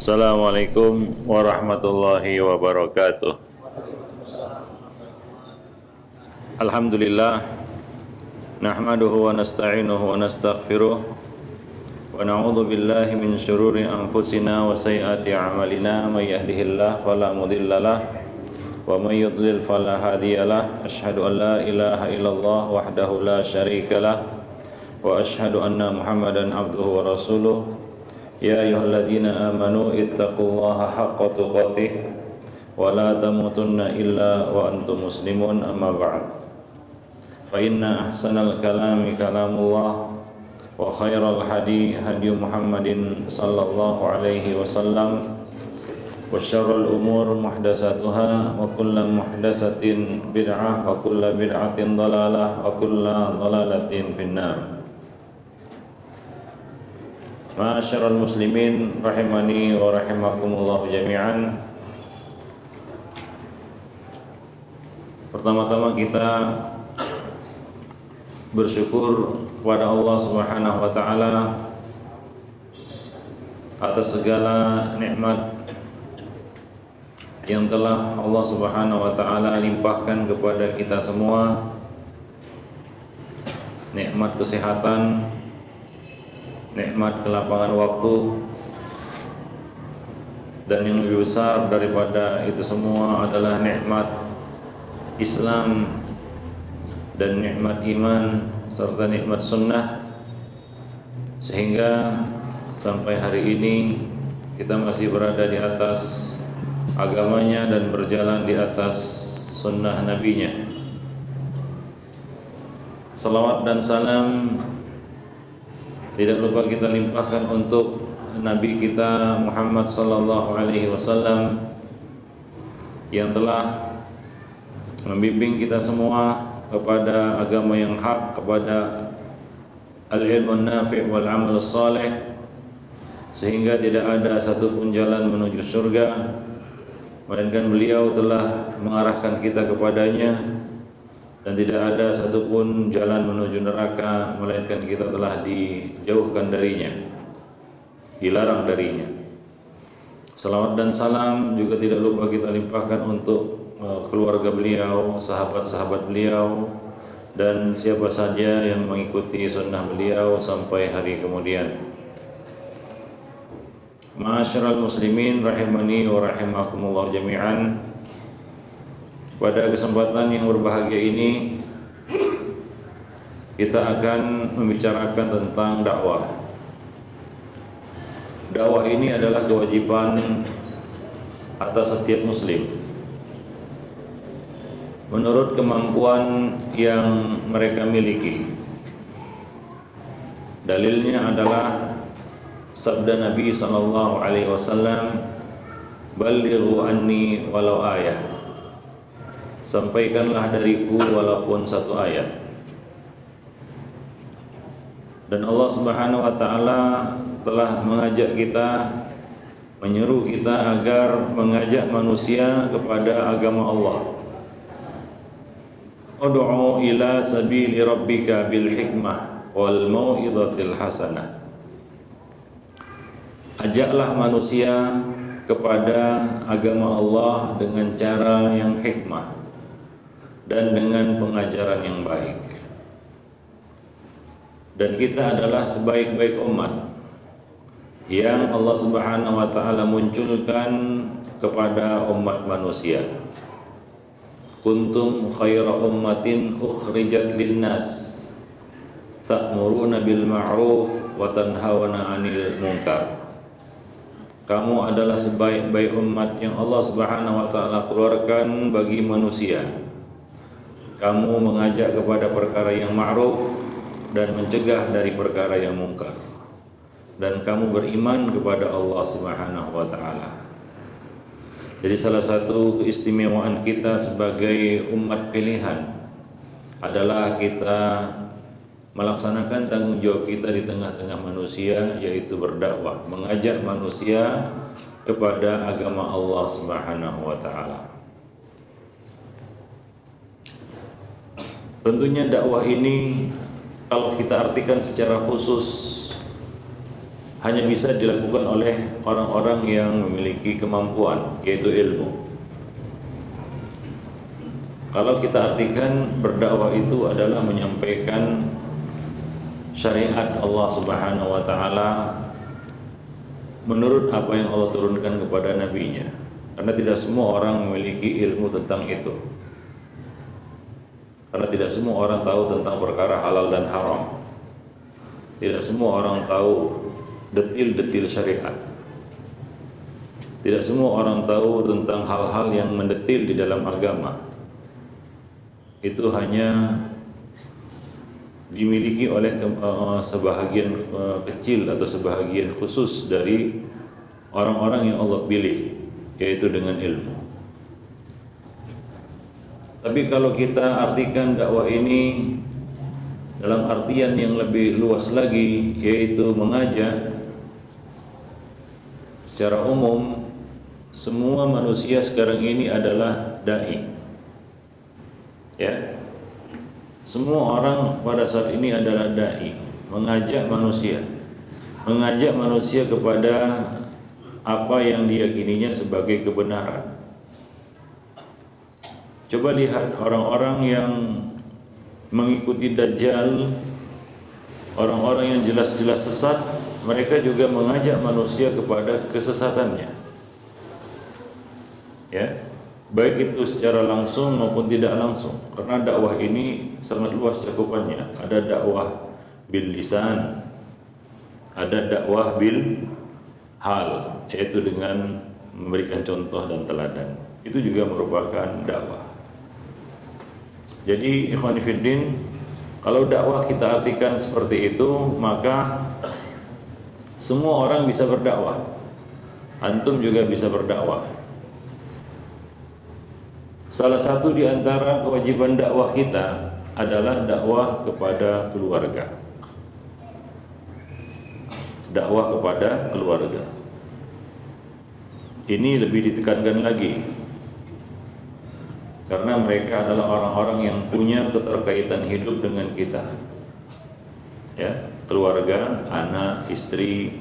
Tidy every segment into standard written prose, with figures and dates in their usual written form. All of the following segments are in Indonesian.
Assalamualaikum warahmatullahi wabarakatuh. Alhamdulillah, nahmaduhu wa nasta'inuhu wa nastaghfiruh wa na'udzu billahi min syururi anfusina wa sayyiati a'malina. May yahdihillahu fala mudhillalah wa may yudlil fala hadiyalah. Asyhadu an la ilaha illallah wahdahu la syarikalah wa asyhadu anna Muhammadan abduhu wa rasuluh. Ya ayyuhalladzina amanu ittaqullaha haqqa tuqatih wa la tamutunna illa wa antum muslimun, amma ba'd. Fa inna ahsanal kalami kalamullah wa khairal hadi hadi Muhammadin sallallahu alaihi wasallam wa syarrul umur muhdatsatuha wa kullu muhdatsatin bid'ah wa kullu bid'atin dhalalah wa kullu dhalalatin finnar. Ma'asyiral muslimin rahimani wa rahimakumullah jami'an. Pertama-tama kita bersyukur kepada Allah Subhanahu wa taala atas segala nikmat yang telah Allah Subhanahu wa taala limpahkan kepada kita semua. Nikmat kesehatan, nikmat kelapangan waktu, dan yang lebih besar daripada itu semua adalah nikmat Islam dan nikmat iman serta nikmat sunnah, sehingga sampai hari ini kita masih berada di atas agamanya dan berjalan di atas sunnah nabinya. Salawat dan salam tidak lupa kita limpahkan untuk Nabi kita Muhammad sallallahu alaihi wasallam yang telah membimbing kita semua kepada agama yang hak, kepada al-ilmu nafi' wal amal salih, sehingga tidak ada satupun jalan menuju surga melainkan beliau telah mengarahkan kita kepadanya, dan tidak ada satupun jalan menuju neraka melainkan kita telah dijauhkan darinya, dilarang darinya. Salawat dan salam juga tidak lupa kita limpahkan untuk keluarga beliau, sahabat-sahabat beliau, dan siapa saja yang mengikuti sunnah beliau sampai hari kemudian. Ma'asyiral muslimin rahimani wa rahimakumullah jami'an. Pada kesempatan yang berbahagia ini kita akan membicarakan tentang dakwah. Dakwah ini adalah kewajiban atas setiap muslim menurut kemampuan yang mereka miliki. Dalilnya adalah sabda Nabi sallallahu alaihi wasallam, "Ballighu anni walau ayah." Sampaikanlah dariku walaupun satu ayat. Dan Allah Subhanahu wa taala telah mengajak kita, menyeru kita agar mengajak manusia kepada agama Allah. Ud'u ila sabili rabbika bil hikmah wal mau'izatil hasanah. Ajaklah manusia kepada agama Allah dengan cara yang hikmah dan dengan pengajaran yang baik. Dan kita adalah sebaik-baik umat yang Allah Subhanahu wa taala munculkan kepada umat manusia. Kuntum khaira ummatin ukhrijat linnas ta'muruna bil ma'ruf wa tanhauna 'anil munkar. Kamu adalah sebaik-baik umat yang Allah Subhanahu wa taala keluarkan bagi manusia. Kamu mengajak kepada perkara yang ma'ruf dan mencegah dari perkara yang mungkar. Dan kamu beriman kepada Allah Subhanahu wa taala. Jadi salah satu keistimewaan kita sebagai umat pilihan adalah kita melaksanakan tanggung jawab kita di tengah-tengah manusia, yaitu berdakwah, mengajak manusia kepada agama Allah Subhanahu wa taala. Tentunya dakwah ini kalau kita artikan secara khusus hanya bisa dilakukan oleh orang-orang yang memiliki kemampuan, yaitu ilmu. Kalau kita artikan berdakwah itu adalah menyampaikan syariat Allah Subhanahu wa taala menurut apa yang Allah turunkan kepada nabinya. Karena tidak semua orang memiliki ilmu tentang itu. Karena tidak semua orang tahu tentang perkara halal dan haram. Tidak semua orang tahu detil-detil syariat. Tidak semua orang tahu tentang hal-hal yang mendetil di dalam agama. Itu hanya dimiliki oleh sebahagian kecil atau sebahagian khusus dari orang-orang yang Allah pilih, yaitu dengan ilmu. Tapi kalau kita artikan dakwah ini dalam artian yang lebih luas lagi, yaitu mengajak secara umum, semua manusia sekarang ini adalah dai. Ya, semua orang pada saat ini adalah dai, mengajak manusia kepada apa yang diyakininya sebagai kebenaran. Coba lihat orang-orang yang mengikuti Dajjal, orang-orang yang jelas-jelas sesat, mereka juga mengajak manusia kepada kesesatannya. Ya, baik itu secara langsung maupun tidak langsung, karena dakwah ini sangat luas cakupannya. Ada dakwah bil lisan, ada dakwah bil hal, yaitu dengan memberikan contoh dan teladan. Itu juga merupakan dakwah. Jadi ikhwan fillah, kalau dakwah kita artikan seperti itu, maka semua orang bisa berdakwah. Antum juga bisa berdakwah. Salah satu di antara kewajiban dakwah kita adalah dakwah kepada keluarga. Dakwah kepada keluarga. Ini lebih ditekankan lagi, karena mereka adalah orang-orang yang punya keterkaitan hidup dengan kita. Ya, keluarga, anak, istri,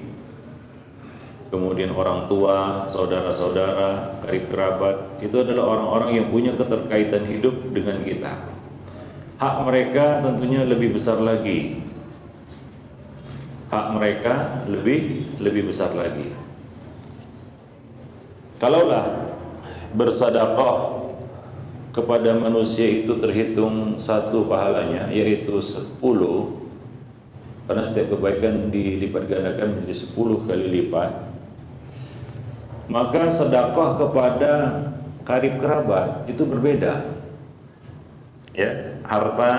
kemudian orang tua, saudara-saudara, karib kerabat, itu adalah orang-orang yang punya keterkaitan hidup dengan kita. Hak mereka tentunya lebih besar lagi. Hak mereka lebih besar lagi. Kalaulah bersedekah kepada manusia itu terhitung satu pahalanya, yaitu 10, karena setiap kebaikan dilipat gandakan menjadi 10 kali lipat, maka sedekah kepada karib kerabat itu berbeda. Ya, harta,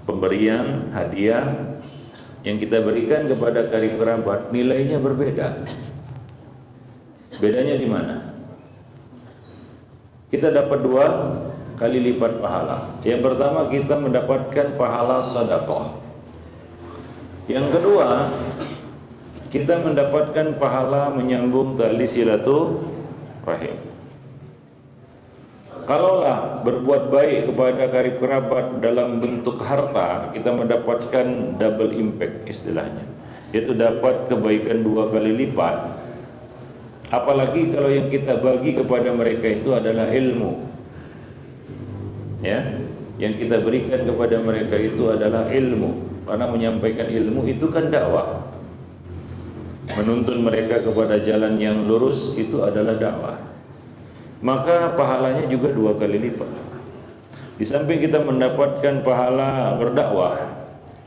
pemberian, hadiah yang kita berikan kepada karib kerabat nilainya berbeda. Bedanya di mana? Kita dapat 2 kali lipat pahala. Yang pertama, kita mendapatkan pahala sedekah. Yang kedua, kita mendapatkan pahala menyambung tali silaturahim. Kalaulah berbuat baik kepada karib kerabat dalam bentuk harta, kita mendapatkan double impact istilahnya, yaitu dapat kebaikan 2 kali lipat. Apalagi kalau yang kita bagi kepada mereka itu adalah ilmu. Ya, yang kita berikan kepada mereka itu adalah ilmu. Karena menyampaikan ilmu itu kan dakwah. Menuntun mereka kepada jalan yang lurus itu adalah dakwah. Maka pahalanya juga 2 kali lipat. Di samping kita mendapatkan pahala berdakwah,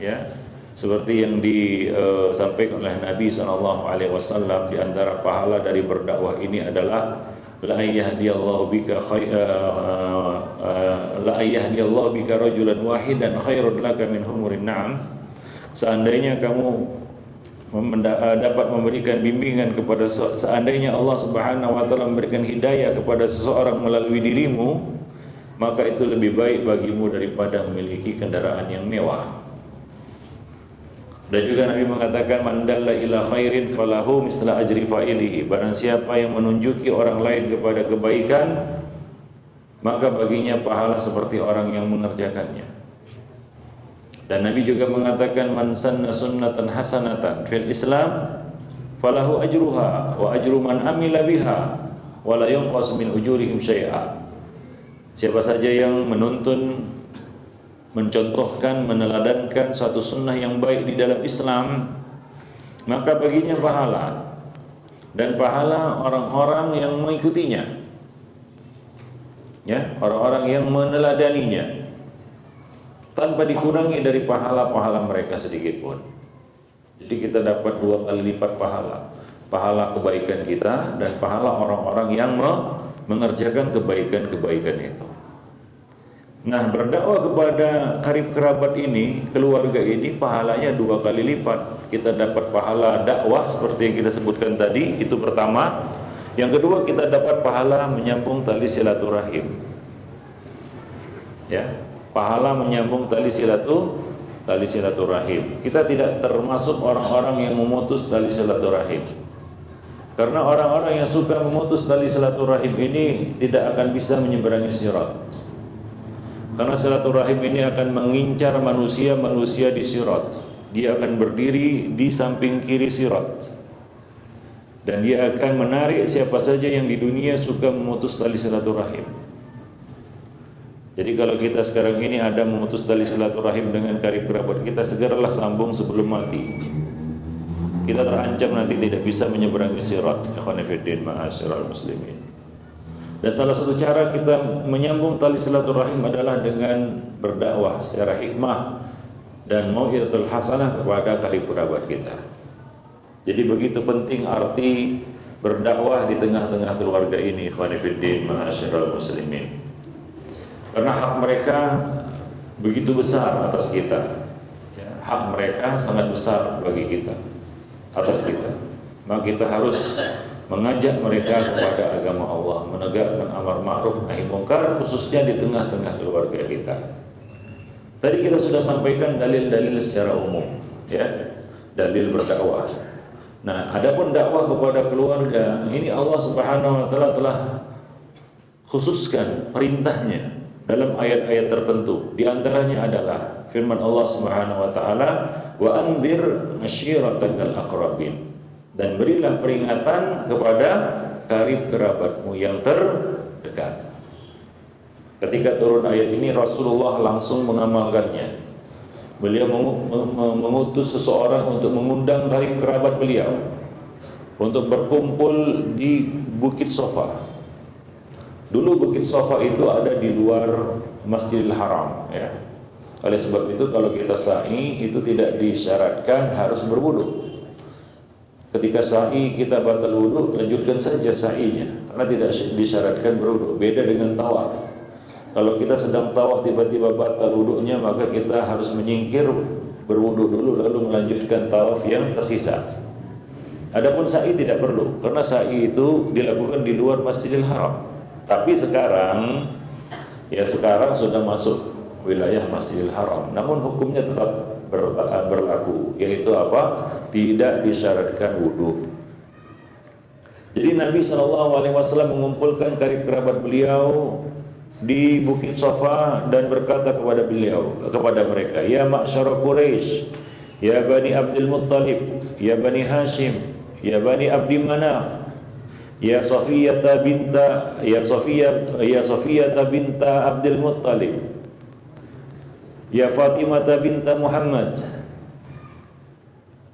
ya, seperti yang disampaikan oleh Nabi SAW, di antara pahala dari berdakwah ini adalah la yahdiyallahu bika rajulan wahidan khairun laka min humurin na'am. Seandainya kamu dapat memberikan bimbingan kepada, seandainya Allah Subhanahu wa taala memberikan hidayah kepada seseorang melalui dirimu, maka itu lebih baik bagimu daripada memiliki kendaraan yang mewah. Dan juga Nabi mengatakan, man dalla ila khairin falahu misla ajri fa'ilihi. Barang siapa yang menunjuki orang lain kepada kebaikan, maka baginya pahala seperti orang yang mengerjakannya. Dan Nabi juga mengatakan, man sanna sunnatan hasanatan fil Islam falahu ajruha wa ajru man amila biha wa la yunqas min ujurihim syai'a. Siapa saja yang menuntun, mencontohkan, meneladankan suatu sunnah yang baik di dalam Islam, maka baginya pahala dan pahala orang-orang yang mengikutinya, ya, orang-orang yang meneladaninya, tanpa dikurangi dari pahala-pahala mereka sedikit pun. Jadi kita dapat 2 kali lipat pahala, pahala kebaikan kita dan pahala orang-orang yang mengerjakan kebaikan-kebaikan itu. Nah, berdakwah kepada karib kerabat ini, keluarga ini, pahalanya 2 kali lipat. Kita dapat pahala dakwah seperti yang kita sebutkan tadi, itu pertama. Yang kedua, kita dapat pahala menyambung tali silaturahim. Ya, pahala menyambung tali silaturahim. Kita tidak termasuk orang-orang yang memutus tali silaturahim. Karena orang-orang yang suka memutus tali silaturahim ini tidak akan bisa menyeberangi sirat. Karena silaturahim ini akan mengincar manusia di sirat. Dia akan berdiri di samping kiri sirat. Dan dia akan menarik siapa saja yang di dunia suka memutus tali silaturahim. Jadi kalau kita sekarang ini ada memutus tali silaturahim dengan karib kerabat kita, segeralah sambung sebelum mati. Kita terancam nanti tidak bisa menyeberangi sirat. Ikhwani fiddin, ma'asyiral muslimin. Dan salah satu cara kita menyambung tali silaturahim adalah dengan berdakwah secara hikmah dan mau'izatul hasanah kepada karib kerabat kita. Jadi begitu penting arti berdakwah di tengah-tengah keluarga ini, ikhwani fiddin, ma'asyiral muslimin. Karena hak mereka begitu besar atas kita. Ya, hak mereka sangat besar bagi kita, atas kita. Maka kita harus mengajak mereka kepada agama Allah, menegakkan amar ma'ruf nahi munkar, khususnya di tengah-tengah keluarga kita. Tadi kita sudah sampaikan dalil-dalil secara umum, ya, dalil berdakwah. Nah, adapun dakwah kepada keluarga, ini Allah Subhanahu wa taala telah khususkan perintahnya dalam ayat-ayat tertentu. Di antaranya adalah firman Allah Subhanahu wa taala, "Wa anzir ashiratakal aqrabin." Dan berilah peringatan kepada karib kerabatmu yang terdekat. Ketika turun ayat ini, Rasulullah langsung mengamalkannya. Beliau mengutus seseorang untuk mengundang karib kerabat beliau untuk berkumpul di Bukit Sofa. Dulu Bukit Sofa itu ada di luar Masjidil Haram, ya. Oleh sebab itu kalau kita sa'i itu tidak disyaratkan harus berwudu. Ketika sa'i kita batal wudu, lanjutkan saja sa'inya karena tidak disyaratkan berwudu. Beda dengan tawaf. Kalau kita sedang tawaf tiba-tiba batal wudunya, maka kita harus menyingkir, berwudu dulu lalu melanjutkan tawaf yang tersisa. Adapun sa'i tidak perlu karena sa'i itu dilakukan di luar Masjidil Haram. Tapi sekarang sudah masuk wilayah Masjidil Haram. Namun hukumnya tetap berlaku, yaitu apa? Tidak disyaratkan wudu. Jadi Nabi SAW mengumpulkan karib kerabat beliau di Bukit Sofa dan berkata kepada mereka, "Ya ma'syara Quraisy, ya Bani Abdul Muttalib, ya Bani Hashim, ya Bani Abdi Manaf, ya Safiyah binta Abdul Muttalib, ya Fatimah binta Muhammad,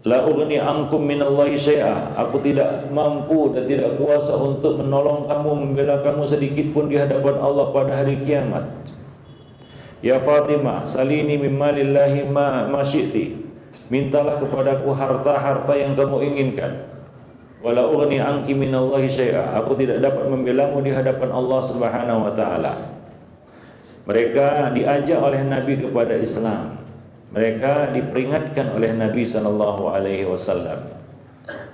la ughni ankum minallahi syai'a." Aku tidak mampu dan tidak kuasa untuk menolong kamu, membela kamu sedikit pun di hadapan Allah pada hari kiamat. Ya Fatimah, salini min malillahi ma syi'ti. Mintalah kepadaku harta-harta yang kamu inginkan. Wala ughni anki minallahi syai'a. Aku tidak dapat membelamu di hadapan Allah Subhanahu wa taala. Mereka diajak oleh Nabi kepada Islam. Mereka diperingatkan oleh Nabi sallallahu alaihi wasallam,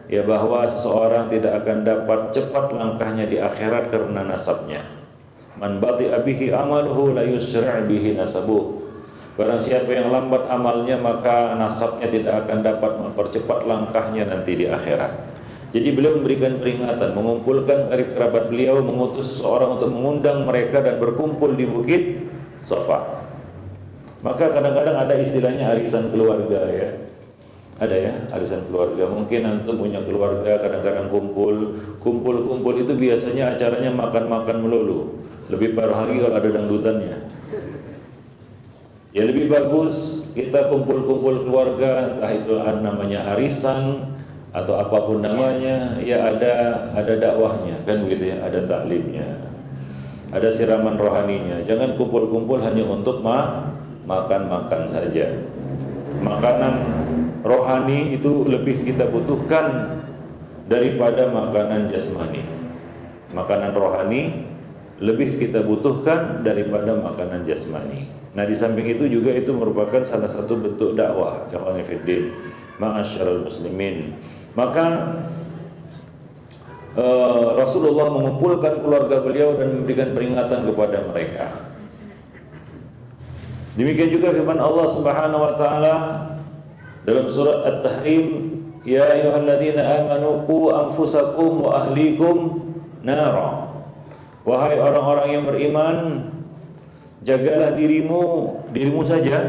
ya, bahwa seseorang tidak akan dapat cepat langkahnya di akhirat karena nasabnya. Man bati'a bihi amaluhu la yusra' bihi nasabuh. Barang siapa yang lambat amalnya, maka nasabnya tidak akan dapat mempercepat langkahnya nanti di akhirat. Jadi beliau memberikan peringatan, mengumpulkan karib kerabat beliau, mengutus seseorang untuk mengundang mereka dan berkumpul di Bukit Sofa. Maka kadang-kadang ada istilahnya arisan keluarga, ya. Ada ya, arisan keluarga. Mungkin antum punya keluarga kadang-kadang kumpul itu biasanya acaranya makan-makan melulu. Lebih parah lagi kalau ada dangdutannya. Ya lebih bagus kita kumpul-kumpul keluarga, entah itu namanya arisan atau apapun namanya, ya ada dakwahnya kan begitu ya, ada taklimnya, ada siraman rohaninya. Jangan kumpul-kumpul hanya untuk makan-makan saja. Makanan rohani itu lebih kita butuhkan daripada makanan jasmani. Makanan rohani lebih kita butuhkan daripada makanan jasmani. Nah, di samping itu juga itu merupakan salah satu bentuk dakwah, ikhwan fillah, ma'asyiral muslimin. Maka Rasulullah mengumpulkan keluarga beliau dan memberikan peringatan kepada mereka. Demikian juga firman Allah Subhanahu wa taala dalam surat At-Tahrim, ya ayyuhalladzina amanu qu anfusakum wa ahlikum nara. Wahai orang-orang yang beriman, jagalah dirimu saja.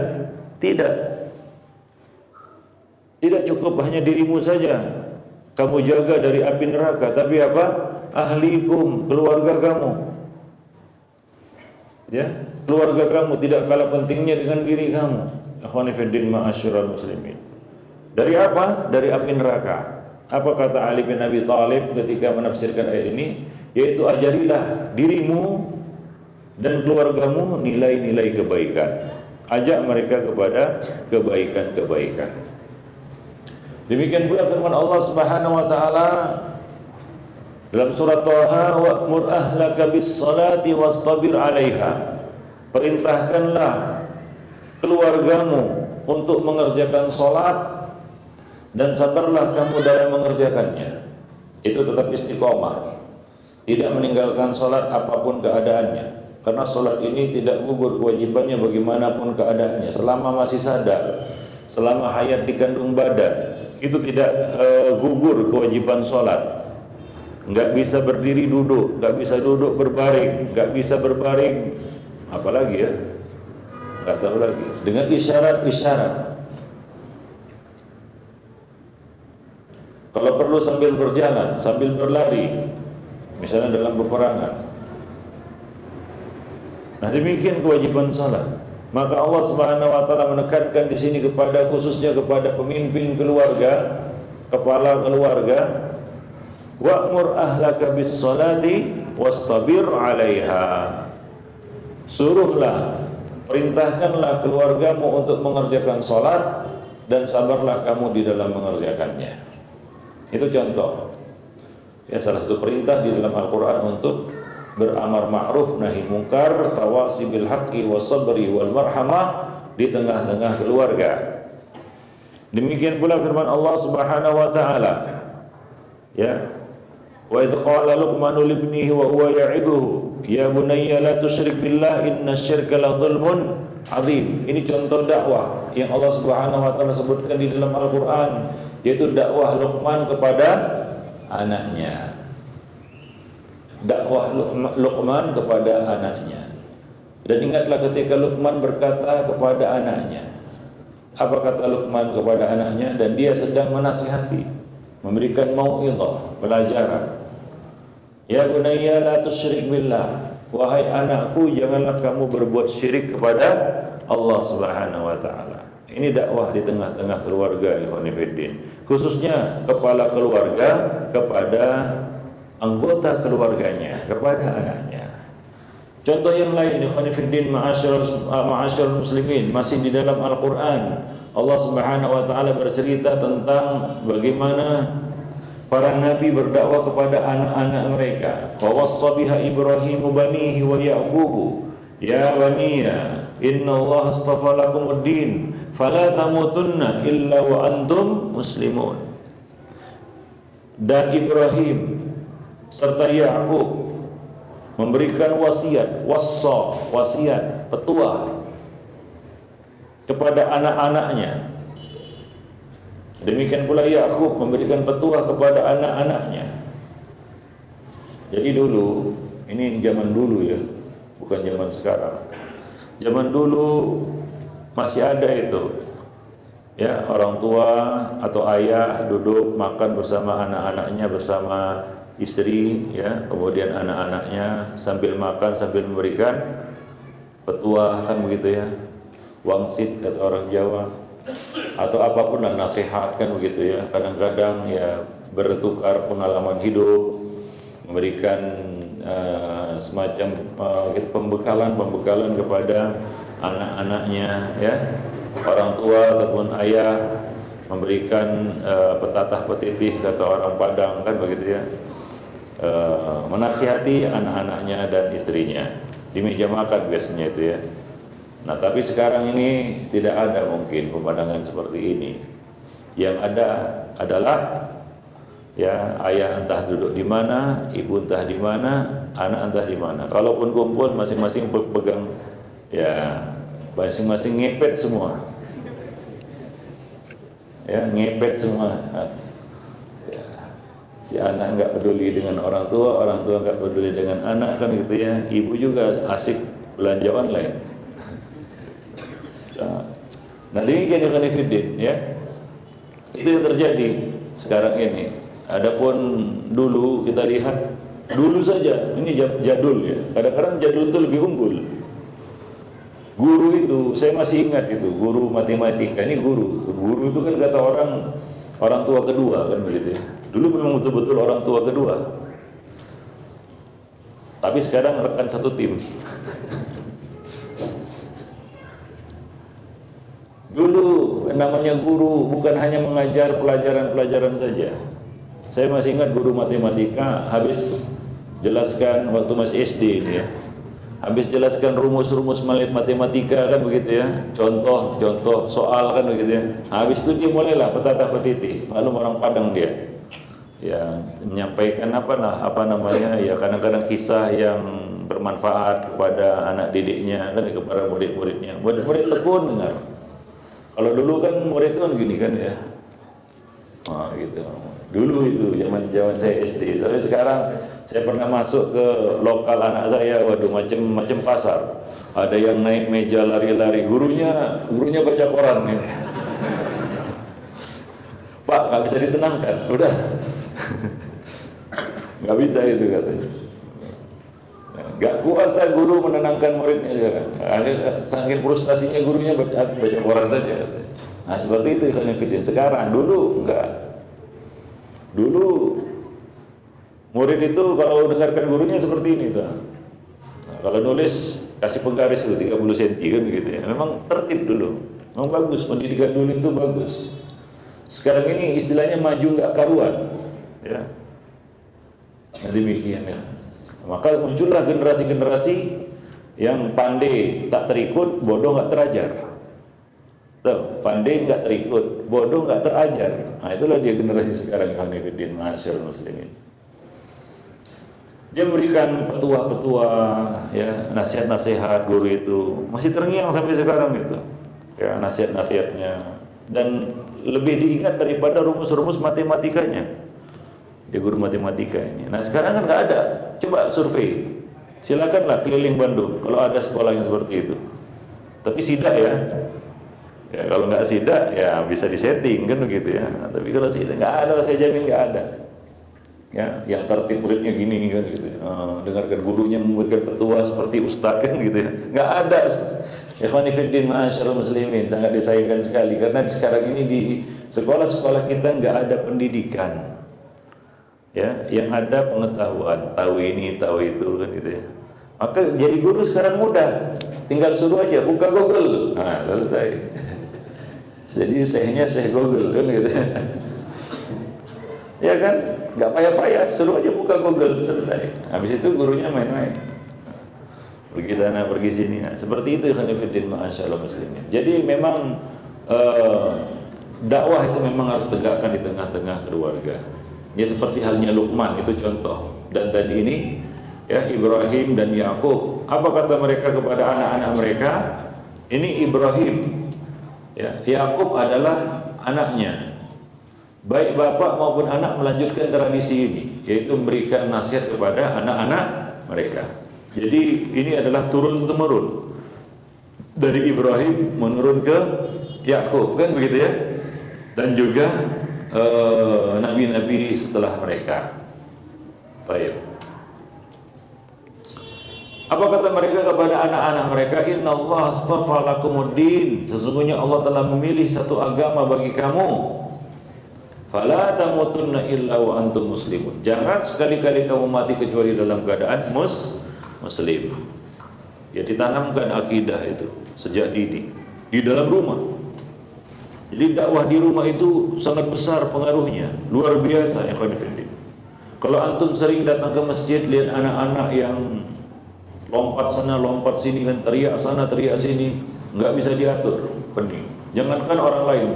Tidak cukup hanya dirimu saja kamu jaga dari api neraka, tapi apa? Ahlikum, keluarga kamu. Ya, keluarga kamu tidak kalah pentingnya dengan diri kamu. Akhwani fiddin ma'asyiral muslimin. Dari apa? Dari api neraka. Apa kata Ali bin Abi Thalib ketika menafsirkan ayat ini? Yaitu ajarilah dirimu dan keluargamu nilai-nilai kebaikan. Ajak mereka kepada kebaikan-kebaikan. Demikian pula firman Allah Subhanahu wa taala dalam surat Thaha, wa'mur ahlaka bis-salati wastabir 'alaiha. Perintahkanlah keluargamu untuk mengerjakan salat dan sabarlah kamu dalam mengerjakannya. Itu tetap istiqomah. Tidak meninggalkan salat apapun keadaannya. Karena salat ini tidak gugur kewajibannya bagaimanapun keadaannya. Selama masih sadar, selama hayat dikandung badan, itu tidak gugur kewajiban salat. Enggak bisa berdiri duduk, enggak bisa duduk berbaring, enggak bisa berbaring, apalagi ya, enggak tahu lagi. Dengan isyarat-isyarat. Kalau perlu sambil berjalan, sambil berlari, misalnya dalam peperangan. Nah, demikian kewajiban salat. Maka Allah Subhanahu wa taala menekankan di sini khususnya kepada pemimpin keluarga, kepala keluarga, wa'mur ahlaka bis-salati wastabir 'alaiha. Suruhlah, perintahkanlah keluargamu untuk mengerjakan salat dan sabarlah kamu di dalam mengerjakannya. Itu contoh. Ya, salah satu perintah di dalam Al-Qur'an untuk beramar ma'ruf nahi mungkar, tawasi bil haqqi wasabri wal marhamah di tengah-tengah keluarga. Demikian pula firman Allah Subhanahu wa taala. Ya. Wa idz qala Luqman li ibnihi wa huwa ya'idhuhu ya bunayya la tusyrik billah innasyirka la dzulmun adzim. Ini contoh dakwah yang Allah Subhanahu wa taala sebutkan di dalam Al-Qur'an, yaitu dakwah Luqman kepada anaknya. Dakwah Luqman kepada anaknya. Dan ingatlah ketika Luqman berkata kepada anaknya. Apa kata Luqman kepada anaknya? Dan dia sedang menasihati, memberikan mau'izah, pelajaran. Ya bunayya la tusyrik billah. Wahai anakku, janganlah kamu berbuat syirik kepada Allah Subhanahu wa taala. Ini dakwah di tengah-tengah keluarga, ikhwan fillah. Khususnya kepala keluarga kepada anggota keluarganya, kepada anaknya. Contoh yang lain, ikhwan fillah, ma'asyiral muslimin, masih di dalam Al-Qur'an. Allah Subhanahu wa taala bercerita tentang bagaimana para nabi berdakwah kepada anak-anak mereka. Wa wassa biha Ibrahimu banihi wa Ya'qubu ya baniya innallaha astafa lakumud din fala tamutunna illa wa antum muslimun. Dan Ibrahim serta Ya'qub memberikan wasiat, wasiat, petuah kepada anak-anaknya. Demikian pula Ya'qub memberikan petuah kepada anak-anaknya. Jadi dulu, ini zaman dulu ya, bukan zaman sekarang. Zaman dulu masih ada itu Ya, orang tua atau ayah duduk makan bersama anak-anaknya, bersama istri, ya, kemudian anak-anaknya sambil makan sambil memberikan petuah, kan begitu ya, wangsit kata orang Jawa, atau apapun lah, nasihat, kan begitu ya. Kadang-kadang ya bertukar pengalaman hidup, memberikan semacam pembekalan kepada anak-anaknya, ya. Orang tua ataupun ayah memberikan petatah petitih kata orang Padang, kan begitu ya, menasihati anak-anaknya dan istrinya di meja makan biasanya itu ya. Nah, tapi sekarang ini tidak ada mungkin pemandangan seperti ini. Yang ada adalah ya, ayah entah duduk di mana, ibu entah di mana, anak entah di mana. Kalaupun kumpul masing-masing pegang, ya masing-masing ngepet semua, ya ngepet semua. Ya, si anak nggak peduli dengan orang tua nggak peduli dengan anak, kan gitu ya. Ibu juga asik belanja online. Nah, demikian ya Khonifuddin, ya. Itu yang terjadi sekarang ini. Adapun dulu kita lihat, dulu saja ini jadul ya. Kadang-kadang jadul itu lebih unggul. Guru itu, saya masih ingat itu, guru matematika. Ini guru itu kan kata orang tua kedua, kan begitu ya. Dulu memang betul-betul orang tua kedua. Tapi sekarang rekan satu tim. Dulu namanya guru bukan hanya mengajar pelajaran-pelajaran saja. Saya masih ingat guru matematika habis jelaskan waktu masih SD ini ya. Habis jelaskan rumus-rumus matematika, kan begitu ya. Contoh soal, kan begitu ya. Habis itu dia mulailah petatah petitih. Maklum orang Padang dia. Ya, menyampaikan apa namanya ya, kadang-kadang kisah yang bermanfaat kepada anak didiknya, kan, kepada murid-muridnya. Murid-murid tekun dengar. Kalau dulu kan murid itu kan gini kan ya. Nah, gitu. Dulu itu zaman saya SD. Tapi sekarang saya pernah masuk ke lokal anak saya, waduh macam pasar. Ada yang naik meja lari-lari, gurunya baca koran nih. Pak, nggak bisa ditenangkan, udah. Nggak bisa itu katanya. Nggak kuasa guru menenangkan muridnya. Saking frustasinya gurunya baca koran saja. Nah, seperti itu Khonifuddin. Sekarang, dulu enggak. Dulu murid itu kalau dengarkan gurunya seperti ini tuh. Nah, kalau nulis kasih penggaris itu 30 cm kan gitu ya. Memang tertib dulu. Memang bagus, pendidikan dulu itu bagus. Sekarang ini istilahnya maju nggak karuan, ya. Nah, demikian ya. Maka muncullah generasi-generasi yang pandai tak terikut, bodoh nggak terajar. Tuh, pandai nggak terikut, bodoh nggak terajar. Nah, itulah dia generasi sekarang, Khonifuddin, ma'asyiral muslimin. Dia memberikan petua-petua, ya, nasihat-nasihat guru itu masih terngiang sampai sekarang itu. Ya, nasihat-nasihatnya, dan lebih diingat daripada rumus-rumus matematikanya. Dia guru matematika ini. Nah, sekarang kan nggak ada. Coba survei. Silakanlah keliling Bandung kalau ada sekolah yang seperti itu. Tapi sidak ya. Ya, kalau nggak sidak ya bisa disetting kan begitu ya. Nah, tapi kalau sidak nggak ada, saya jamin nggak ada. Ya, yang tertib muridnya gini kan gitu. Dengarkan gurunya memberikan petua seperti ustaz kan gitu ya. Nggak ada. Ikhwanifiddin ma'asyiral muslimin, sangat disayangkan sekali karena sekarang ini di sekolah-sekolah kita nggak ada pendidikan. Ya, yang ada pengetahuan, tahu ini, tahu itu kan gitu ya. Maka jadi guru sekarang mudah. Tinggal suruh aja buka Google. Nah, selesai. Jadi Syekh Google kan gitu ya. Ya kan? Enggak payah-payah, suruh aja buka Google, selesai. Habis itu gurunya main-main. Pergi sana, pergi sini. Nah, seperti itu Khonifuddin ma'asyiral muslimin. Jadi memang dakwah itu memang harus tegakkan di tengah-tengah keluarga. Ya, seperti halnya Luqman itu contoh. Dan tadi ini ya, Ibrahim dan Yakub, apa kata mereka kepada anak-anak mereka? Ini Ibrahim, ya, Yakub adalah anaknya. Baik bapak maupun anak melanjutkan tradisi ini, yaitu memberikan nasihat kepada anak-anak mereka. Jadi ini adalah turun-temurun dari Ibrahim menurun ke Yakub, kan begitu ya. Dan juga nabi-nabi setelah mereka. Baik. Apa kata mereka kepada anak-anak mereka? Innallaha astafa lakumuddin. Sesungguhnya Allah telah memilih satu agama bagi kamu. Fala tamutunna illa wa antum muslimun. Jangan sekali-kali kamu mati kecuali dalam keadaan muslim. Ya, ditanamkan akidah itu sejak dini di dalam rumah. Jadi dakwah di rumah itu sangat besar pengaruhnya, luar biasa ya khonifidin. Kalau antum sering datang ke masjid lihat anak-anak yang lompat sana lompat sini kan, teriak sana teriak sini, nggak bisa diatur, pening. Jangankan orang lain,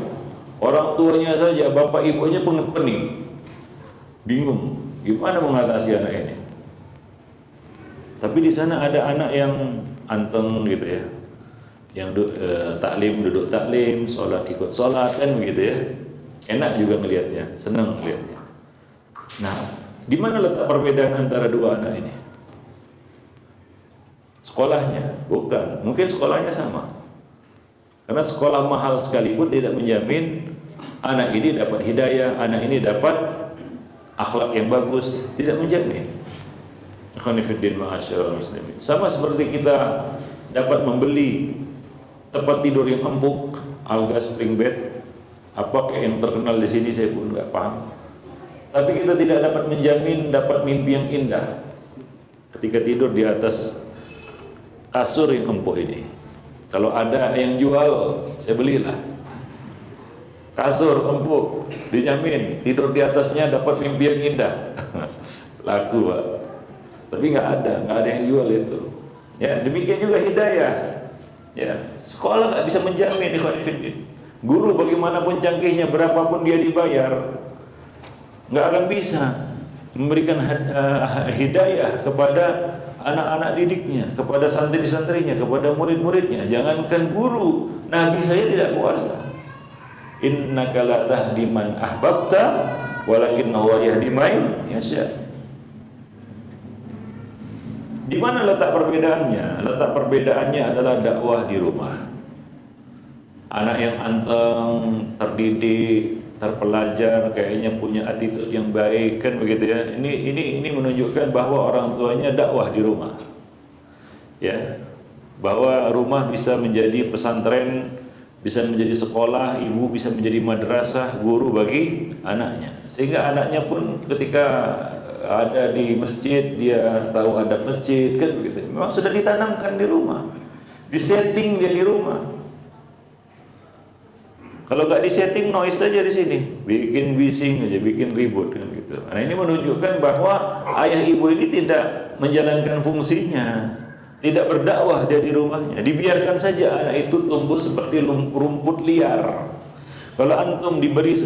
orang tuanya saja, bapak ibunya pening, bingung gimana mengatasi anak ini. Tapi di sana ada anak yang anteng gitu ya, yang taklim duduk taklim, sholat ikut sholat kan begitu ya, enak juga melihatnya, senang melihatnya. Nah, di mana letak perbedaan antara dua anak ini? Sekolahnya? Bukan, mungkin sekolahnya sama. Karena sekolah mahal sekalipun tidak menjamin anak ini dapat hidayah, anak ini dapat akhlak yang bagus, tidak menjamin. Khonifuddin ma'asyarul muslimin. Sama seperti kita dapat membeli tempat tidur yang empuk, Alga Spring Bed, apa yang terkenal di sini saya pun nggak paham. Tapi kita tidak dapat menjamin dapat mimpi yang indah ketika tidur di atas kasur yang empuk ini. Kalau ada yang jual, saya belilah. Kasur empuk, dijamin tidur di atasnya dapat mimpi yang indah. Laku, Pak. Tapi nggak ada yang jual itu. Ya, demikian juga hidayah. Ya, sekolah nggak bisa menjamin ikhwan. Guru bagaimanapun canggihnya, berapapun dia dibayar, nggak akan bisa memberikan hidayah kepada anak-anak didiknya, kepada santri-santrinya, kepada murid-muridnya. Jangankan guru, Nabi saya tidak kuasa. Innaka la tahdi man ahbabta, walakin Allah yahdi man yasha. Di mana letak perbedaannya? Letak perbedaannya adalah dakwah di rumah. Anak yang anteng, terdidik, terpelajar, kayaknya punya attitude yang baik kan begitu ya. Ini menunjukkan bahwa orang tuanya dakwah di rumah. Ya. Bahwa rumah bisa menjadi pesantren, bisa menjadi sekolah, ibu bisa menjadi madrasah, guru bagi anaknya. Sehingga anaknya pun ketika ada di masjid, dia tahu adab masjid kan begitu. Memang sudah ditanamkan di rumah, disetting dia di rumah. Kalau nggak disetting noise saja di sini, bikin bising aja, bikin ribut kan gitu. Nah, ini menunjukkan bahwa ayah ibu ini tidak menjalankan fungsinya, tidak berdakwah dia di rumahnya. Dibiarkan saja anak itu tumbuh seperti rumput liar. Kalau antum dibagi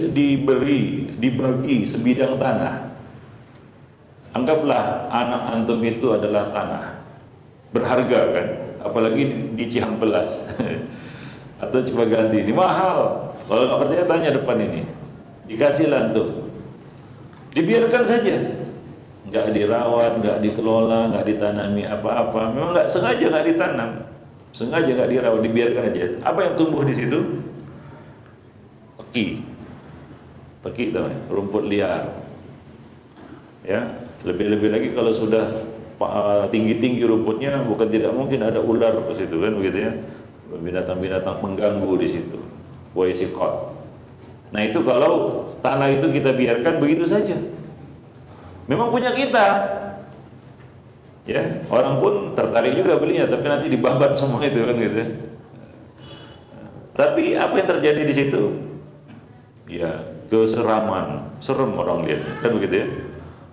sebidang tanah, anggaplah anak antum itu adalah tanah berharga kan, apalagi di Cihampelas atau Cipaganti, ini mahal. Kalau nggak percaya tanya depan ini, dikasihlah antum, dibiarkan saja, nggak dirawat, nggak dikelola, nggak ditanami apa-apa. Memang nggak sengaja nggak ditanam, sengaja nggak dirawat, dibiarkan aja. Apa yang tumbuh di situ? Teki, rumput liar. Ya, lebih-lebih lagi kalau sudah tinggi-tinggi rumputnya, bukan tidak mungkin ada ular ke situ kan begitu ya, binatang-binatang pengganggu di situ, waisikot. Nah itu kalau tanah itu kita biarkan begitu saja, memang punya kita, ya orang pun tertarik juga belinya, tapi nanti dibabat semua itu kan gitu. Tapi apa yang terjadi di situ? Ya keseraman, serem orang lihat kan begitu ya.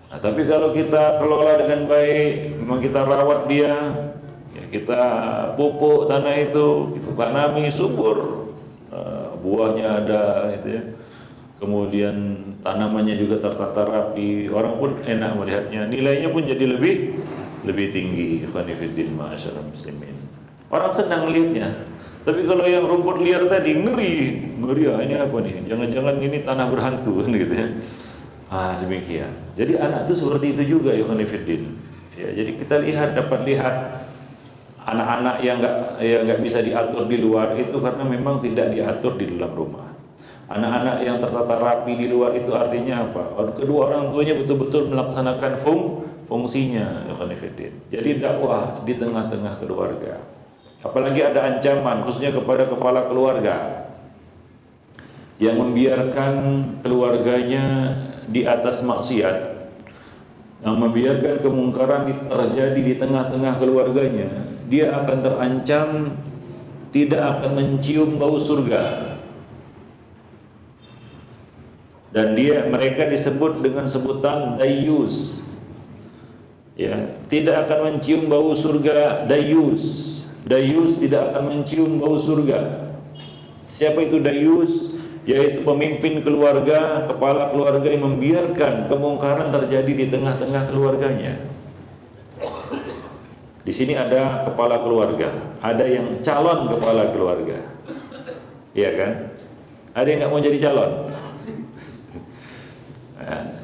Nah, tapi kalau kita kelola dengan baik, memang kita rawat dia, ya kita pupuk tanah itu, kita tanami subur, buahnya ada, gitu ya. Kemudian tanamannya juga tertata rapi, orang pun enak melihatnya, nilainya pun jadi lebih tinggi. Khonifuddin ma'asyarul muslimin. Orang senang melihatnya. Tapi kalau yang rumput liar tadi ngeri ya, ini apa nih? Jangan-jangan ini tanah berhantu kan gitu ya. Demikian. Jadi anak itu seperti itu juga ya khonifuddin. Ya, jadi kita dapat lihat anak-anak yang nggak bisa diatur di luar itu karena memang tidak diatur di dalam rumah. Anak-anak yang tertata rapi di luar itu artinya apa? Kedua orang tuanya betul-betul melaksanakan fungsinya. Jadi dakwah di tengah-tengah keluarga. Apalagi ada ancaman khususnya kepada kepala keluarga yang membiarkan keluarganya di atas maksiat, yang membiarkan kemungkaran terjadi di tengah-tengah keluarganya, dia akan terancam tidak akan mencium bau surga. Dan mereka disebut dengan sebutan dayus. Ya, tidak akan mencium bau surga dayus. Dayus tidak akan mencium bau surga. Siapa itu dayus? Yaitu pemimpin keluarga, kepala keluarga yang membiarkan kemungkaran terjadi di tengah-tengah keluarganya. Di sini ada kepala keluarga, ada yang calon kepala keluarga, iya kan? Ada yang nggak mau jadi calon.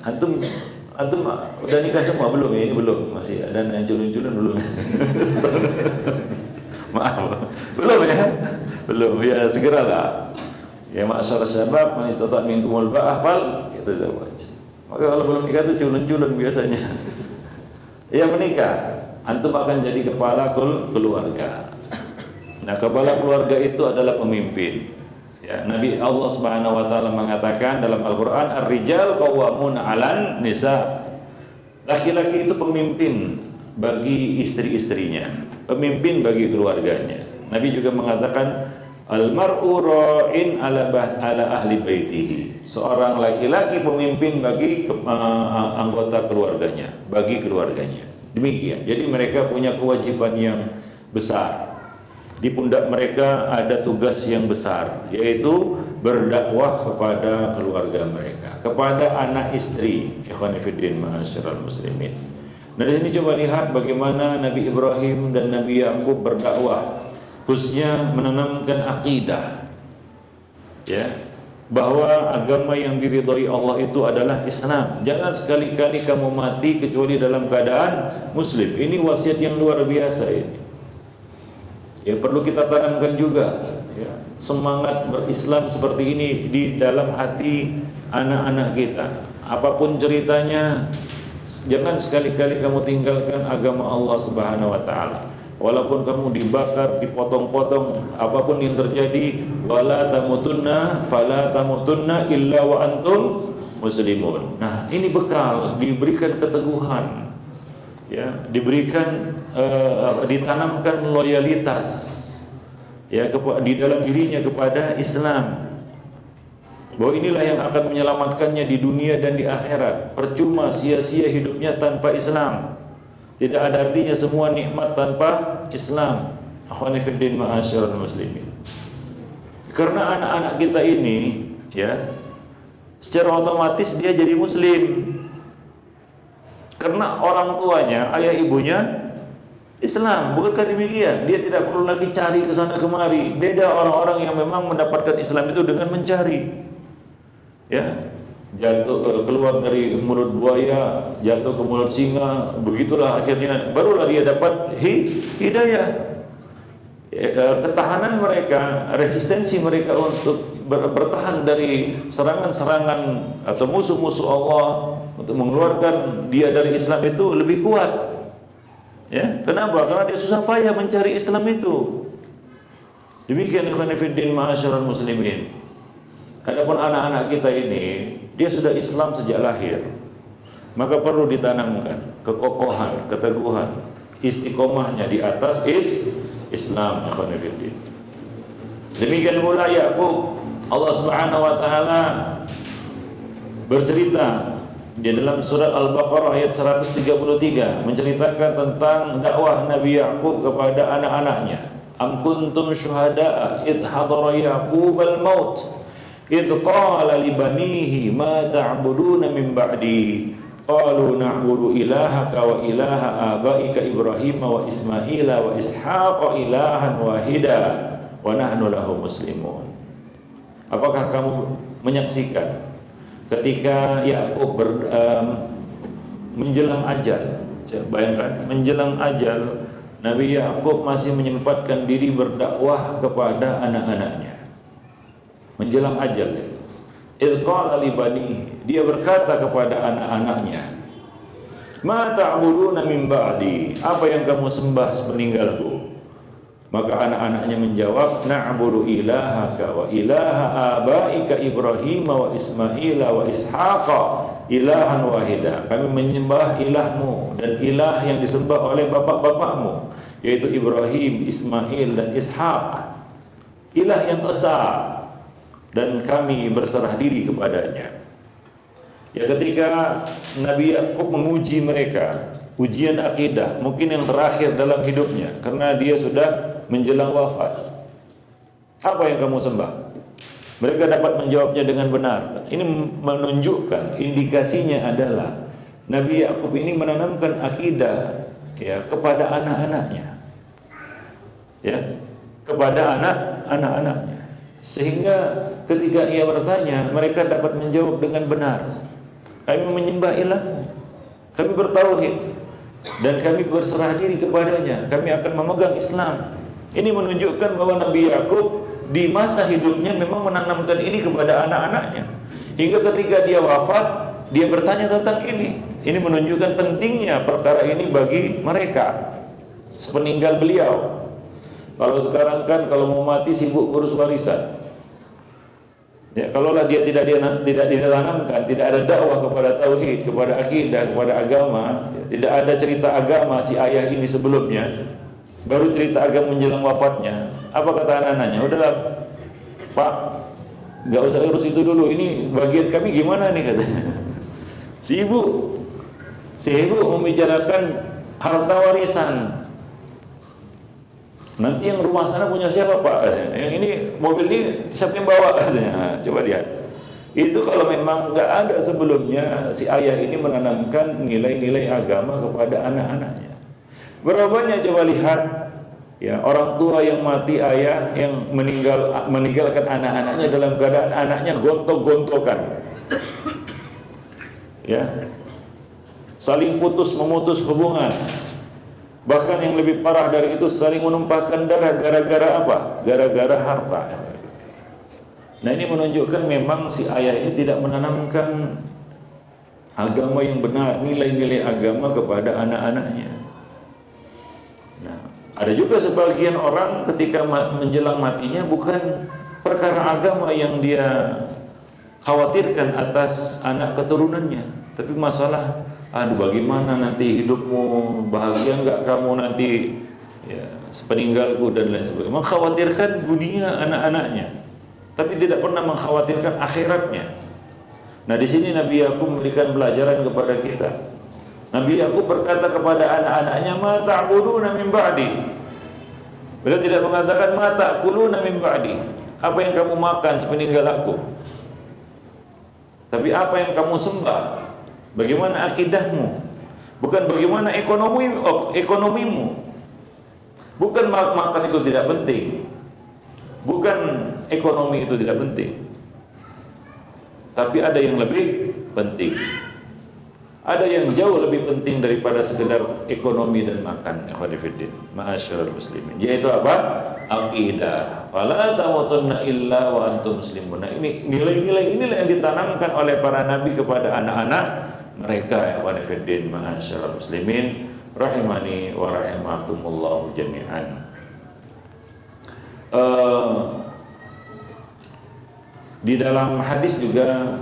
Antum udah nikah semua belum ya? Ini belum, masih ada yang culun-culun belum. Maaf, belum ya? Belum ya, segeralah. Ya ma'asyar syabab man istata' minkumul ba'ah fal yatazawwaj. Maka kalau belum nikah itu culun-culun biasanya. Ya menikah, antum akan jadi kepala keluarga. Nah, kepala keluarga itu adalah pemimpin. Ya, Nabi Allah Subhanahu wa taala mengatakan dalam Al-Qur'an, "Ar-rijal qawwamuna 'alan nisa." Laki-laki itu pemimpin bagi istri-istrinya, pemimpin bagi keluarganya. Nabi juga mengatakan, "Al-mar'u ra'in ala ahli baitihi." Seorang laki-laki pemimpin bagi anggota keluarganya, bagi keluarganya. Demikian. Jadi mereka punya kewajiban yang besar. Di pundak mereka ada tugas yang besar, yaitu berdakwah kepada keluarga mereka, kepada anak istri. Ikhwani fiddin ma'asyiral muslimin. Nah, di sini coba lihat bagaimana Nabi Ibrahim dan Nabi Yakub berdakwah, khususnya menanamkan akidah, ya, bahwa agama yang diridhai Allah itu adalah Islam. Jangan sekali-kali kamu mati kecuali dalam keadaan muslim. Ini wasiat yang luar biasa ini. Ya, perlu kita tanamkan juga, ya, semangat berislam seperti ini di dalam hati anak-anak kita. Apapun ceritanya, jangan sekali-kali kamu tinggalkan agama Allah Subhanahu wa taala. Walaupun kamu dibakar, dipotong-potong, apapun yang terjadi, wala tamutunna fala tamutunna illa wa antum muslimun. Nah, ini bekal, diberikan keteguhan, ya, diberikan ditanamkan loyalitas, ya, di dalam dirinya kepada Islam, bahwa inilah yang akan menyelamatkannya di dunia dan di akhirat. Percuma sia-sia hidupnya tanpa Islam. Tidak ada artinya semua nikmat tanpa Islam. Akhwani fiddin ma'asyiral muslimin. Karena anak-anak kita ini, ya, secara otomatis dia jadi muslim. Karena orang tuanya, ayah ibunya Islam. Bukankah demikian? Dia tidak perlu lagi cari ke sana kemari. Beda orang-orang yang memang mendapatkan Islam itu dengan mencari. Ya, jatuh keluar dari mulut buaya, jatuh ke mulut singa, begitulah akhirnya barulah dia dapat hidayah. Ketahanan mereka, resistensi mereka untuk bertahan dari serangan-serangan atau musuh-musuh Allah untuk mengeluarkan dia dari Islam itu lebih kuat. Ya, kenapa? Karena dia susah payah mencari Islam itu. Demikian ikhwan fillah ma'asyiral muslimin. Adapun anak-anak kita ini, dia sudah Islam sejak lahir, maka perlu ditanamkan kekokohan, keteguhan, istiqomahnya di atas Islam. Demikian pula Yakub, Allah Subhanahu wa taala bercerita di dalam surat Al-Baqarah ayat 133 menceritakan tentang dakwah Nabi Yakub kepada anak-anaknya. Am kuntum syuhada'a idh hadara Yaqub al-maut idh qala li banihi ma ta'buduna min ba'di qalu na'budu ilahaka wa ilaha abaika Ibrahim wa Ismail wa Ishaq ilahan wahida wa nahnu lahu muslimun. Apakah kamu menyaksikan ketika Yakub menjelang ajal? Bayangkan, menjelang ajal Nabi Yakub masih menyempatkan diri berdakwah kepada anak-anaknya menjelang ajal itu. Idh qala li banihi, dia berkata kepada anak-anaknya, ma ta'buduna min ba'di, apa yang kamu sembah sepeninggalku? Maka anak-anaknya menjawab, na'budu ilahaka wa ilaha abaika Ibrahim wa Ismail wa Ishaqa ilahan wahida. Kami menyembah ilahmu dan ilah yang disembah oleh bapak-bapakmu, yaitu Ibrahim, Ismail dan Ishaq, ilah yang esa, dan kami berserah diri kepadanya. Ya, ketika Nabi Yakub menguji mereka, ujian akidah mungkin yang terakhir dalam hidupnya, karena dia sudah menjelang wafat. Apa yang kamu sembah? Mereka dapat menjawabnya dengan benar. Ini menunjukkan, indikasinya adalah Nabi Yakub ini menanamkan akidah ya kepada anak-anaknya, ya, kepada anak-anaknya, sehingga ketika ia bertanya, mereka dapat menjawab dengan benar. Kami menyembah ilah, kami bertauhid, dan kami berserah diri kepadanya. Kami akan memegang Islam. Ini menunjukkan bahwa Nabi Yakub di masa hidupnya memang menanamkan ini kepada anak-anaknya. Hingga ketika dia wafat, dia bertanya tentang ini. Ini menunjukkan pentingnya perkara ini bagi mereka sepeninggal beliau. Kalau sekarang kan kalau mau mati sibuk ngurus warisan. Ya, kalaulah dia tidak ditanamkan, tidak ada dakwah kepada tauhid, kepada akidah, kepada agama, ya, tidak ada cerita agama si ayah ini sebelumnya, baru cerita agama menjelang wafatnya. Apa kata anak-anaknya? Udahlah Pak, nggak usah urus itu dulu, ini bagian kami gimana nih, katanya. Sibuk membicarakan harta warisan. Nanti yang rumah sana punya siapa Pak? Yang ini mobil ini siapa yang bawa? Nah, coba lihat. Itu kalau memang nggak ada sebelumnya, si ayah ini menanamkan nilai-nilai agama kepada anak-anaknya. Berapa banyak coba lihat ya orang tua yang mati, ayah yang meninggalkan anak-anaknya dalam keadaan anaknya gontok-gontokan. Ya. Saling memutus hubungan. Bahkan yang lebih parah dari itu, saling menumpahkan darah gara-gara apa? Gara-gara harta. Nah, ini menunjukkan memang si ayah ini tidak menanamkan agama yang benar, nilai-nilai agama kepada anak-anaknya. Nah, ada juga sebagian orang ketika menjelang matinya bukan perkara agama yang dia khawatirkan atas anak keturunannya, tapi masalah bagaimana nanti hidupmu, bahagia enggak kamu nanti ya, sepeninggalku dan lain sebagainya. Mengkhawatirkan dunia anak-anaknya, tapi tidak pernah mengkhawatirkan akhiratnya. Nah, di sini Nabi Yakub memberikan pelajaran kepada kita. Nabi Yakub berkata kepada anak-anaknya, "Ma ta'buduna min ba'di." Beliau tidak mengatakan ma ta'kuluna min ba'di, apa yang kamu makan sepeninggal aku. Tapi apa yang kamu sembah? Bagaimana akidahmu? Bukan bagaimana ekonomimu. Bukan makan itu tidak penting. Bukan ekonomi itu tidak penting. Tapi ada yang lebih penting. Ada yang jauh lebih penting daripada sekedar ekonomi dan makan. Ikhwanifiddin, ma'asyiral muslimin. Yaitu apa? Aqidah. Fala tamutunna illa wa antum muslimun. Nah, ini nilai-nilai inilah yang ditanamkan oleh para nabi kepada anak-anak mereka. Ikhwanifiddin, ma'asyiral muslimin, rahimani wa rahimakumullah jami'an. Di dalam hadis juga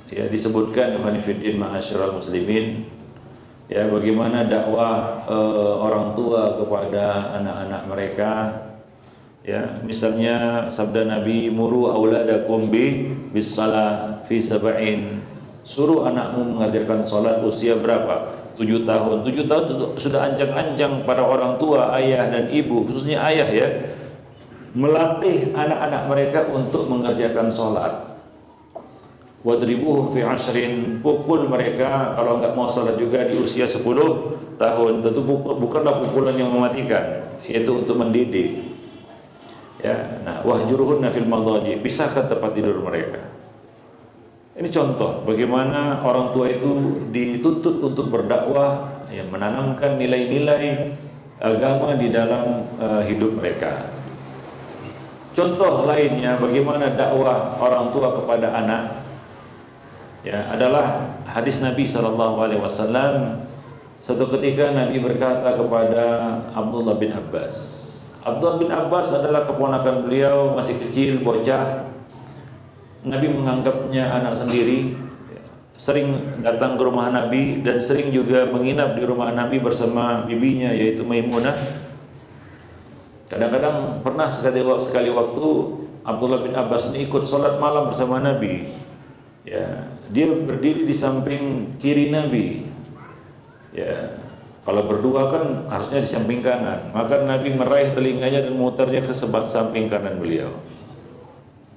ya disebutkan, ikhwanifiddin, ma'asyiral muslimin, ya bagaimana dakwah orang tua kepada anak-anak mereka. Ya, misalnya sabda Nabi, muru auladakum bis salah fi sab'in. Suruh anakmu mengerjakan salat usia berapa? 7 tahun. 7 tahun itu sudah ancang-ancang para orang tua, ayah dan ibu, khususnya ayah ya, melatih anak-anak mereka untuk mengerjakan salat. Wadribuhum fi 'ashrin, pukul mereka kalau enggak mau salat juga di usia 10 tahun. Tentu bukanlah pukulan yang mematikan, yaitu untuk mendidik. Ya, nah, wahjuruhunna fil madhaji, pisahkan tempat tidur mereka. Ini contoh bagaimana orang tua itu dituntut untuk berdakwah, ya, menanamkan nilai-nilai agama di dalam hidup mereka. Contoh lainnya bagaimana dakwah orang tua kepada anak ya adalah hadis Nabi SAW. Suatu ketika Nabi berkata kepada Abdullah bin Abbas. Abdullah bin Abbas adalah keponakan beliau, masih kecil, bocah. Nabi menganggapnya anak sendiri, sering datang ke rumah Nabi dan sering juga menginap di rumah Nabi bersama bibinya yaitu Maimunah. Kadang-kadang pernah sekali waktu Abdullah bin Abbas ini ikut sholat malam bersama Nabi. Ya, dia berdiri di samping kiri Nabi. Ya, kalau berdua kan harusnya di samping kanan. Maka Nabi meraih telinganya dan memutarnya ke samping kanan beliau.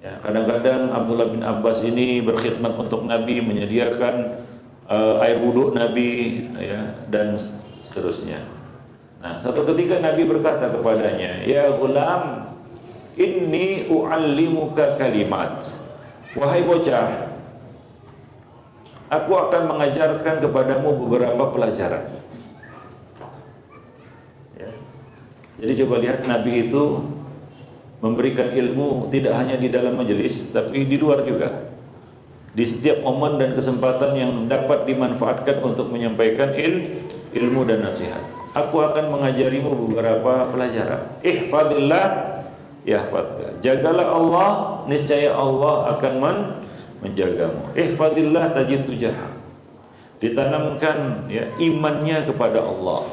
Ya, kadang-kadang Abdullah bin Abbas ini berkhidmat untuk Nabi, menyediakan air wudhu Nabi, ya, dan seterusnya. Nah, satu ketika Nabi berkata kepadanya, "Ya ghulam, inni u'allimuka kalimat." Wahai bocah, aku akan mengajarkan kepadamu beberapa pelajaran. Ya. Jadi coba lihat Nabi itu memberikan ilmu tidak hanya di dalam majelis, tapi di luar juga. Di setiap momen dan kesempatan yang dapat dimanfaatkan untuk menyampaikan ilmu dan nasihat. Aku akan mengajarimu beberapa pelajaran. Ihfadillah yahfadka. Jagalah Allah, niscaya Allah akan menjagamu. Ihfadillah tajid tujahak. Ditanamkan ya imannya kepada Allah.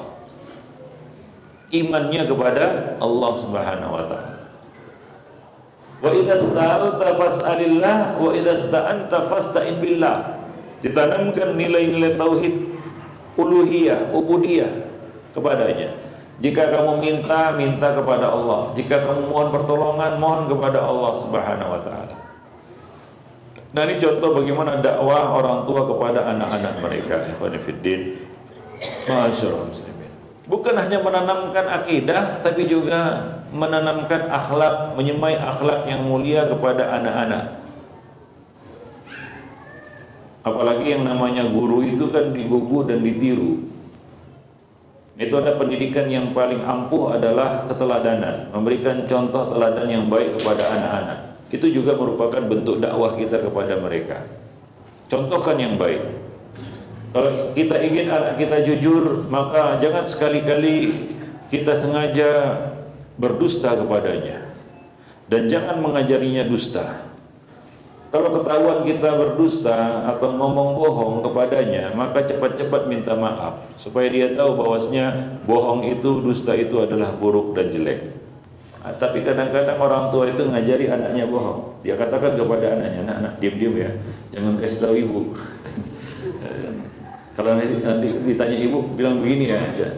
Imannya kepada Allah Subhanahu wa taala. Wa idza sa'alta fas'alillah wa idza sta'anta fasta'in billah. Ditanamkan nilai-nilai tauhid, uluhiyah, ubudiyah kepadanya. Jika kamu minta, minta kepada Allah. Jika kamu mohon pertolongan, mohon kepada Allah Subhanahu wa taala. Nah, ini contoh bagaimana dakwah orang tua kepada anak-anak mereka. Ikhwan fillah, masyaallah muslimin. Bukan hanya menanamkan akidah, tapi juga menanamkan akhlak, menyemai akhlak yang mulia kepada anak-anak. Apalagi yang namanya guru itu kan digugu dan ditiru. Itu ada pendidikan yang paling ampuh adalah keteladanan, memberikan contoh teladan yang baik kepada anak-anak. Itu juga merupakan bentuk dakwah kita kepada mereka. Contohkan yang baik. Kalau kita ingin anak kita jujur, maka jangan sekali-kali kita sengaja berdusta kepadanya. Dan jangan mengajarinya dusta. Kalau ketahuan kita berdusta atau ngomong bohong kepadanya, maka cepat-cepat minta maaf supaya dia tahu bahwasanya bohong itu, dusta itu adalah buruk dan jelek. Tapi kadang-kadang orang tua itu ngajari anaknya bohong. Dia katakan kepada anaknya, "Nak, diam-diam ya, jangan kasih tahu ibu." Kalau nanti ditanya ibu, bilang begini aja.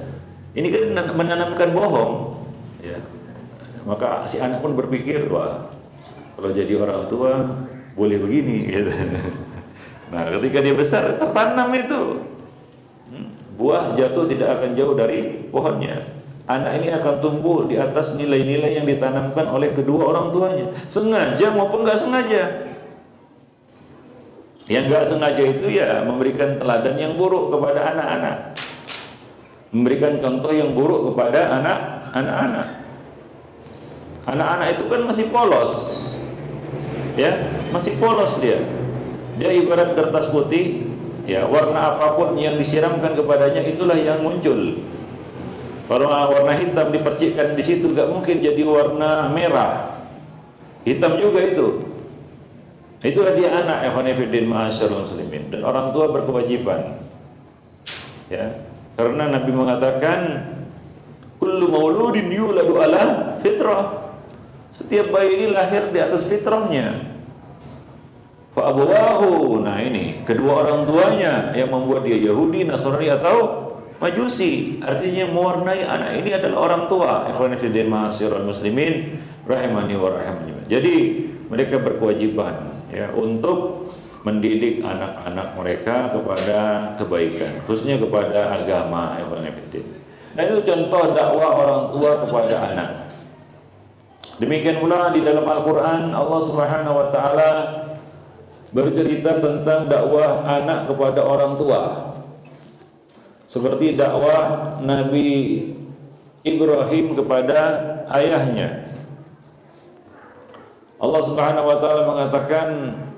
Ini kan menanamkan bohong, ya. Maka si anak pun berpikir, wah, kalau jadi orang tua boleh begini, gitu. Nah, ketika dia besar tertanam itu, buah jatuh tidak akan jauh dari pohonnya. Anak ini akan tumbuh di atas nilai-nilai yang ditanamkan oleh kedua orang tuanya, sengaja maupun nggak sengaja. Yang nggak sengaja itu ya memberikan teladan yang buruk kepada anak-anak, memberikan contoh yang buruk kepada anak-anak. Anak-anak itu kan masih polos, ya, masih polos dia. Dia ibarat kertas putih, ya, warna apapun yang disiramkan kepadanya itulah yang muncul. Kalau warna hitam dipercikkan di situ, gak mungkin jadi warna merah, hitam juga itu. Itulah dia anak, ikhwan fillah ma'asyiral muslimin. Dan orang tua berkewajiban, ya, karena Nabi mengatakan, kullu mauludin yuladu ala fitrah. Setiap bayi ini lahir di atas fitrahnya. Fa abawahu, nah ini kedua orang tuanya yang membuat dia Yahudi, Nasrani atau Majusi. Artinya mewarnai anak ini adalah orang tua. Ikhwan fillah ma'asyiral muslimin rahimani wa rahimakumullah. Jadi mereka berkewajiban, ya, untuk mendidik anak-anak mereka kepada kebaikan, khususnya kepada agama. Nah, itu contoh dakwah orang tua kepada anak. Demikian pula di dalam Al-Quran Allah Subhanahu wa ta'ala bercerita tentang dakwah anak kepada orang tua, seperti dakwah Nabi Ibrahim kepada ayahnya. Allah Subhanahu wa taala mengatakan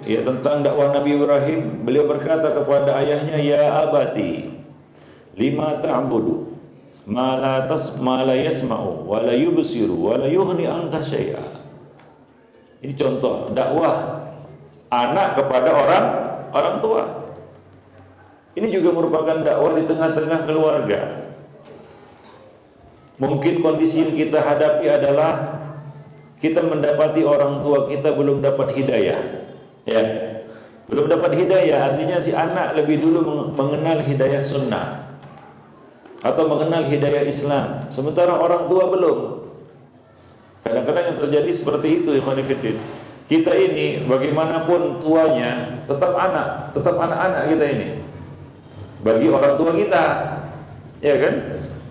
ya tentang dakwah Nabi Ibrahim, beliau berkata kepada ayahnya, "Ya abati, lima ta'budu ma la yasma'u wa la yubsiru wa la yughni anka syai'a." Ini contoh dakwah anak kepada orang tua. Ini juga merupakan dakwah di tengah-tengah keluarga. Mungkin kondisi yang kita hadapi adalah kita mendapati orang tua kita belum dapat hidayah, ya, belum dapat hidayah. Artinya si anak lebih dulu mengenal hidayah sunnah atau mengenal hidayah Islam, sementara orang tua belum. Kadang-kadang yang terjadi seperti itu, ikhwan fillah. Kita ini bagaimanapun tuanya tetap anak-anak kita ini bagi orang tua kita, ya kan?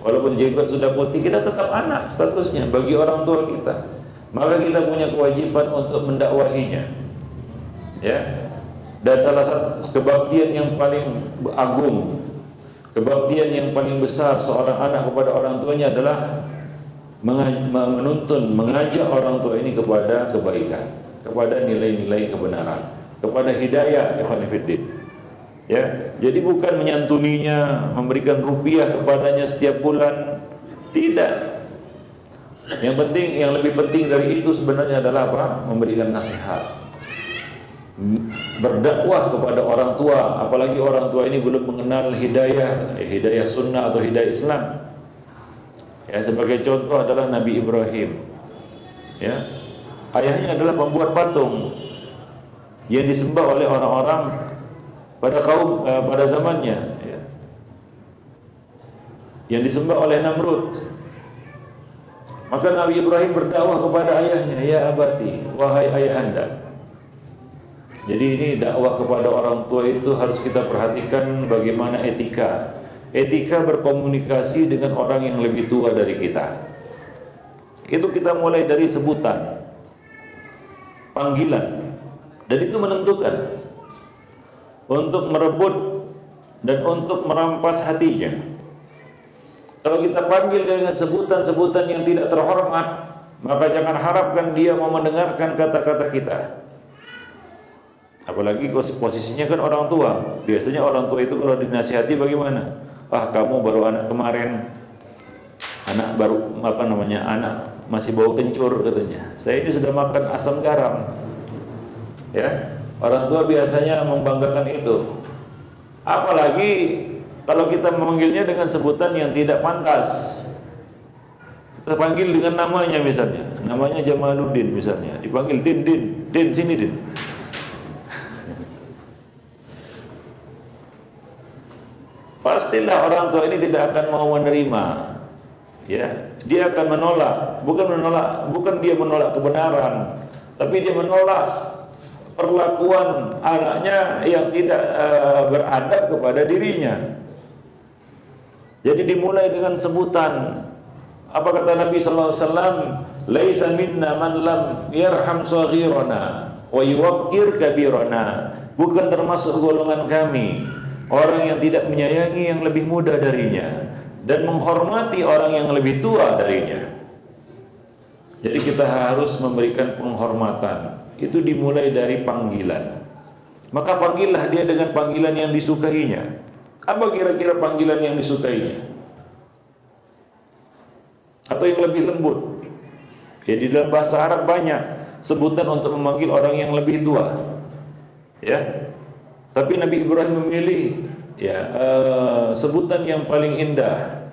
Walaupun jenggot sudah putih, kita tetap anak statusnya bagi orang tua kita. Maka kita punya kewajiban untuk mendakwahinya, ya. Dan salah satu kebaktian yang paling agung, kebaktian yang paling besar seorang anak kepada orang tuanya adalah mengajak orang tua ini kepada kebaikan, kepada nilai-nilai kebenaran, kepada hidayah, ikhwan fillah. Ya, jadi bukan menyantuninya, memberikan rupiah kepadanya setiap bulan, tidak. Yang lebih penting dari itu sebenarnya adalah apa? Memberikan nasihat, berdakwah kepada orang tua, apalagi orang tua ini belum mengenal hidayah sunnah atau hidayah Islam. Ya, sebagai contoh adalah Nabi Ibrahim. Ya, ayahnya adalah pembuat patung yang disembah oleh orang-orang pada zamannya, ya, yang disembah oleh Namrud. Maka Nabi Ibrahim berdakwah kepada ayahnya, "Ya abati, wahai ayahanda." Jadi ini dakwah kepada orang tua itu harus kita perhatikan bagaimana etika berkomunikasi dengan orang yang lebih tua dari kita. Itu kita mulai dari sebutan, panggilan, dan itu menentukan untuk merebut dan untuk merampas hatinya. Kalau kita panggil dengan sebutan-sebutan yang tidak terhormat, maka jangan harapkan dia mau mendengarkan kata-kata kita. Apalagi posisinya kan orang tua. Biasanya orang tua itu kalau dinasihati bagaimana? "Ah, kamu baru anak kemarin, anak masih bau kencur," katanya. "Saya ini sudah makan asam garam." Ya. Orang tua biasanya membanggakan itu. Apalagi kalau kita memanggilnya dengan sebutan yang tidak pantas. Kita panggil dengan namanya misalnya. Namanya Jamaluddin misalnya. Dipanggil Din, sini Din. Pastilah orang tua ini tidak akan mau menerima. Ya, dia akan menolak. Bukan dia menolak kebenaran, tapi dia menolak perlakuan anaknya yang tidak beradab kepada dirinya. Jadi dimulai dengan sebutan. Apa kata Nabi sallallahu alaihi wasallam? "Laisa minna man lam yarham shaghirana wa yuwaqqir kabirana." Bukan termasuk golongan kami orang yang tidak menyayangi yang lebih muda darinya dan menghormati orang yang lebih tua darinya. Jadi kita harus memberikan penghormatan. Itu dimulai dari panggilan. Maka panggillah dia dengan panggilan yang disukainya. Apa kira-kira panggilan yang disukainya? Atau yang lebih lembut? Ya, di dalam bahasa Arab banyak sebutan untuk memanggil orang yang lebih tua. Ya. Tapi Nabi Ibrahim memilih sebutan yang paling indah,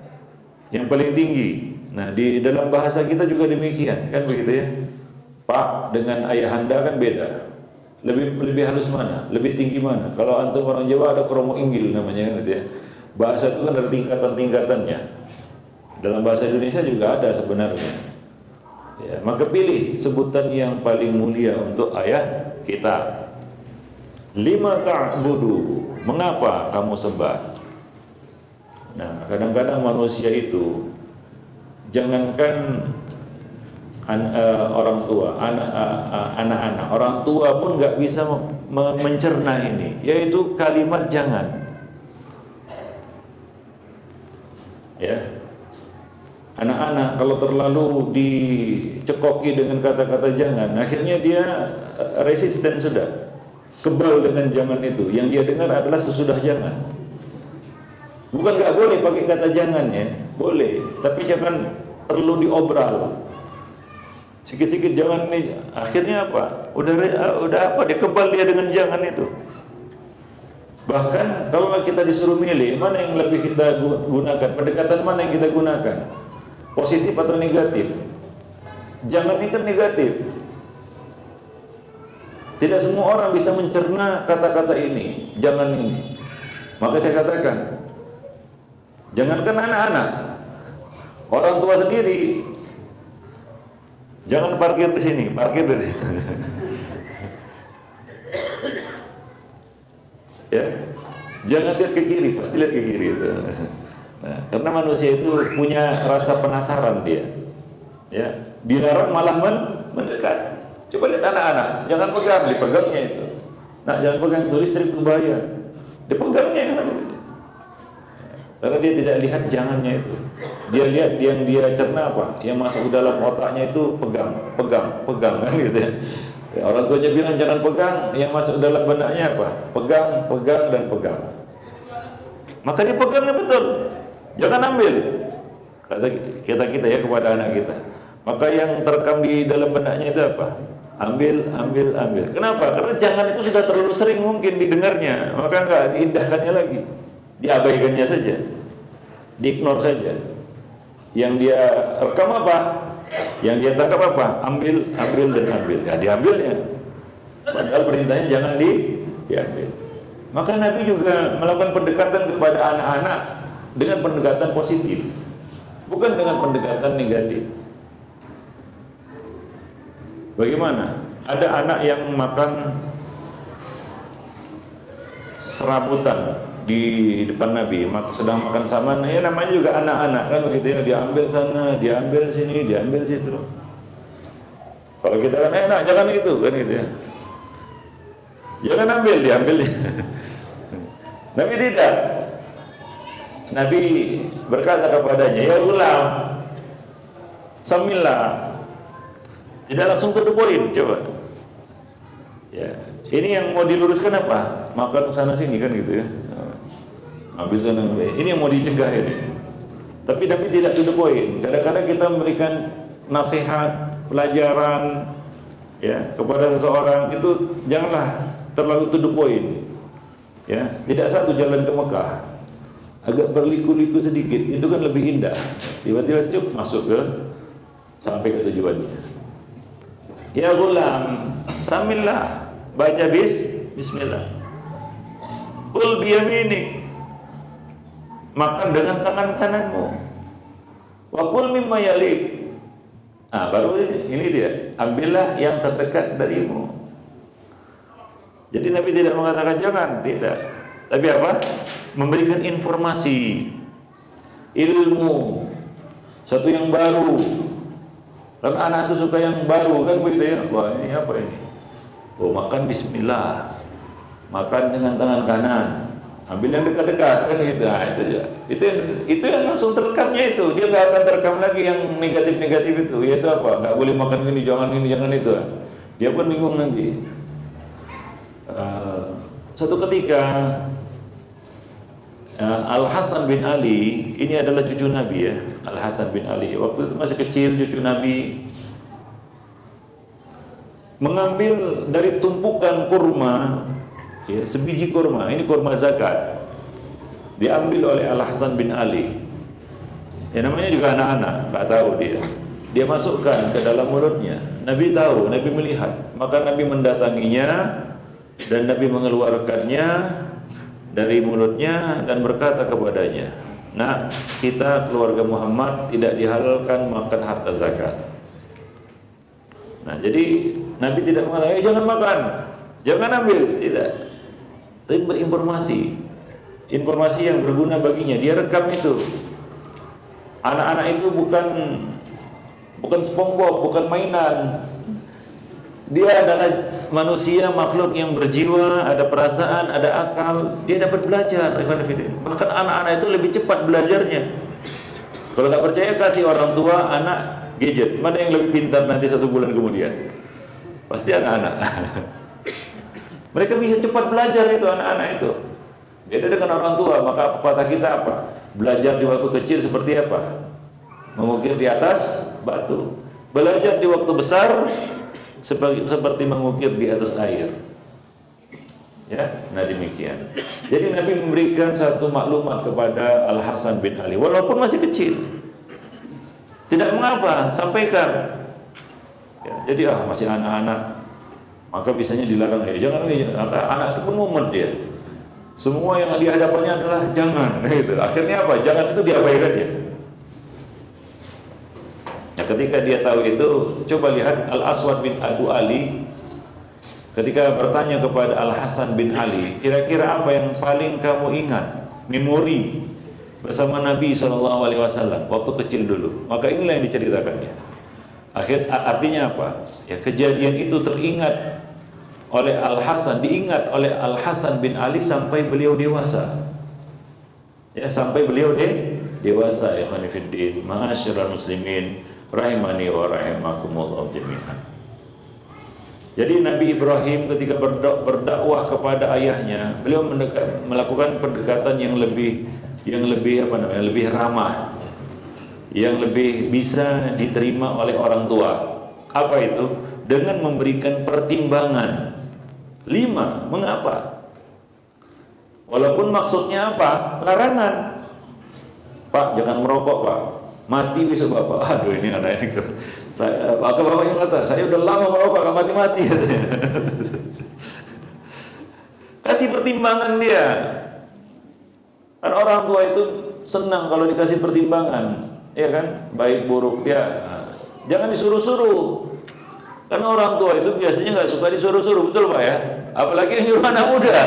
yang paling tinggi. Nah, di dalam bahasa kita juga demikian, kan begitu ya? Pak dengan ayahanda kan beda. Lebih halus mana? Lebih tinggi mana? Kalau antum orang Jawa ada kromo inggil namanya gitu ya. Bahasa itu kan ada tingkatan-tingkatannya. Dalam bahasa Indonesia juga ada sebenarnya. Ya, maka pilih sebutan yang paling mulia untuk ayah kita. Lima ta'budu, mengapa kamu sembah? Nah, kadang-kadang manusia itu jangankan orang tua, anak-anak, orang tua pun nggak bisa mencerna ini, yaitu kalimat jangan. Ya, Anak-anak kalau terlalu dicekoki dengan kata-kata jangan, akhirnya dia resisten sudah, kebal dengan jangan itu. Yang dia dengar adalah sesudah jangan. Bukan nggak boleh pakai kata jangan ya, boleh, tapi jangan perlu diobral. Sikit-sikit jangan ini, akhirnya apa? Udah apa? Dia kebal dia dengan jangan itu. Bahkan kalau kita disuruh milih mana yang lebih kita gunakan, pendekatan mana yang kita gunakan, positif atau negatif? Jangan ini kan negatif. Tidak semua orang bisa mencerna kata-kata ini, jangan ini. Maka saya katakan, jangankan anak-anak, orang tua sendiri, jangan parkir di sini, parkir di sini. Ya, jangan lihat ke kiri, pasti lihat ke kiri itu. Nah, karena manusia itu punya rasa penasaran dia. Ya, dilarang malah mendekat. Coba lihat anak-anak, jangan pegang, dipegangnya itu. Nah, jangan pegang itu, listrik itu bahaya. Dipegangnya kan itu. Karena dia tidak lihat jangannya itu. Dia lihat yang dia cerna apa, yang masuk ke dalam otaknya itu pegang kan gitu ya. Ya, orang tuanya bilang jangan pegang, yang masuk dalam benaknya apa? Pegang, dan pegang. Maka dia pegangnya betul. Jangan ambil. Kata kita ya kepada anak kita. Maka yang terekam di dalam benaknya itu apa? Ambil. Kenapa? Karena jangan itu sudah terlalu sering mungkin didengarnya, maka enggak diindahkannya lagi. Diabaikannya saja. Diignore saja. Yang dia rekam apa? Yang dia tangkap apa? Ambil. Ya diambilnya. Padahal perintahnya jangan diambil. Maka Nabi juga melakukan pendekatan kepada anak-anak dengan pendekatan positif, bukan dengan pendekatan negatif. Bagaimana? Ada anak yang makan serabutan di depan Nabi, sedang makan saman, ya namanya juga anak-anak kan begitu ya, diambil sana, diambil sini, diambil situ. Kalau kita kan enak, jangan itu kan gitu ya. Jangan ambil, diambil. Nabi tidak. Nabi berkata kepadanya, ya ulam, samillah. Tidak langsung to the point, coba. Ya, ini yang mau diluruskan apa? Makan sana sini kan gitu ya. Ambil sana, ini yang mau dicegah ini. Tapi tidak to the point. Kadang-kadang kita memberikan nasihat, pelajaran ya kepada seseorang itu janganlah terlalu to the point. Ya, tidak satu jalan ke Mekah. Agak berliku-liku sedikit, itu kan lebih indah. Tiba-tiba cukup masuk ke sampai ke tujuannya. Ya gulam, samillah, baca bismillah. Kul biyaminik, makan dengan tangan kananmu. Wa kul mimma yalik. Nah, baru ini dia, ambillah yang terdekat darimu. Jadi Nabi tidak mengatakan jangan, tidak. Tapi apa? Memberikan informasi, ilmu, satu yang baru. Karena anak itu suka yang baru kan begitu ya. Wah, ini apa ini? Oh, makan bismillah. Makan dengan tangan kanan. Ambil yang dekat-dekat kan gitu. Nah, itu aja. Itu yang langsung terekamnya itu. Dia nggak akan terekam lagi yang negatif-negatif itu. Yaitu apa? Nggak boleh makan ini, jangan itu. Dia pun bingung nanti. Satu ketika Al-Hasan bin Ali, ini adalah cucu Nabi ya, Al-Hasan bin Ali. Waktu itu masih kecil, cucu Nabi mengambil dari tumpukan kurma, ya, sebiji kurma. Ini kurma zakat. Diambil oleh Al-Hasan bin Ali. Ya namanya juga anak-anak, nggak tahu dia. Dia masukkan ke dalam mulutnya. Nabi tahu, Nabi melihat. Maka Nabi mendatanginya dan Nabi mengeluarkannya dari mulutnya dan berkata kepadanya, "Nak, kita keluarga Muhammad tidak dihalalkan makan harta zakat." Nah, jadi Nabi tidak mengatakan, "Jangan makan, jangan ambil," tidak. Tapi berinformasi, informasi yang berguna baginya. Dia rekam itu. Anak-anak itu bukan SpongeBob, bukan mainan. Dia adalah manusia, makhluk yang berjiwa, ada perasaan, ada akal. Dia dapat belajar. Bahkan anak-anak itu lebih cepat belajarnya. Kalau nggak percaya, kasih orang tua anak gadget. Mana yang lebih pintar nanti 1 bulan kemudian? Pasti anak-anak. Mereka bisa cepat belajar itu, anak-anak itu. Beda dengan orang tua. Maka pepatah kita apa? Belajar di waktu kecil seperti apa? Mengukir di atas batu. Belajar di waktu besar seperti mengukir di atas air. Ya, nah demikian. Jadi Nabi memberikan satu maklumat kepada Al-Hasan bin Ali, walaupun masih kecil. Tidak mengapa, sampaikan. Ya, jadi masih anak-anak, maka biasanya dilarang ya, jangan ini. Anak itu pun mumet dia. Semua yang di hadapannya adalah jangan. Gitu. Akhirnya apa? Jangan itu diabaikan ya. Nah, ketika dia tahu itu, coba lihat Al-Aswad bin Abu Ali ketika bertanya kepada Al-Hasan bin Ali, kira-kira apa yang paling kamu ingat, memori bersama Nabi SAW waktu kecil dulu? Maka inilah yang diceritakannya. Artinya apa? Ya, kejadian itu teringat oleh Al-Hasan, diingat oleh Al-Hasan bin Ali sampai beliau dewasa. Ya, sampai beliau dewasa. Ya khonifuddin, ma'asyiral muslimin, rahimani wa rahimakumullah jami'an. Jadi Nabi Ibrahim ketika berdakwah kepada ayahnya, beliau melakukan pendekatan yang lebih lebih ramah, yang lebih bisa diterima oleh orang tua. Apa itu? Dengan memberikan pertimbangan 5. Mengapa? Walaupun maksudnya apa? Larangan. Pak, jangan merokok, Pak. Mati besok Bapak. Aduh, ini anak ini. Maka bapaknya kata, saya udah lama merokok, gak mati-mati. Kasih pertimbangan dia. Kan orang tua itu senang kalau dikasih pertimbangan, ya kan? Baik buruk dia. Jangan disuruh-suruh. Karena orang tua itu biasanya nggak suka disuruh-suruh, betul Pak ya? Apalagi yang nyuruh anak muda.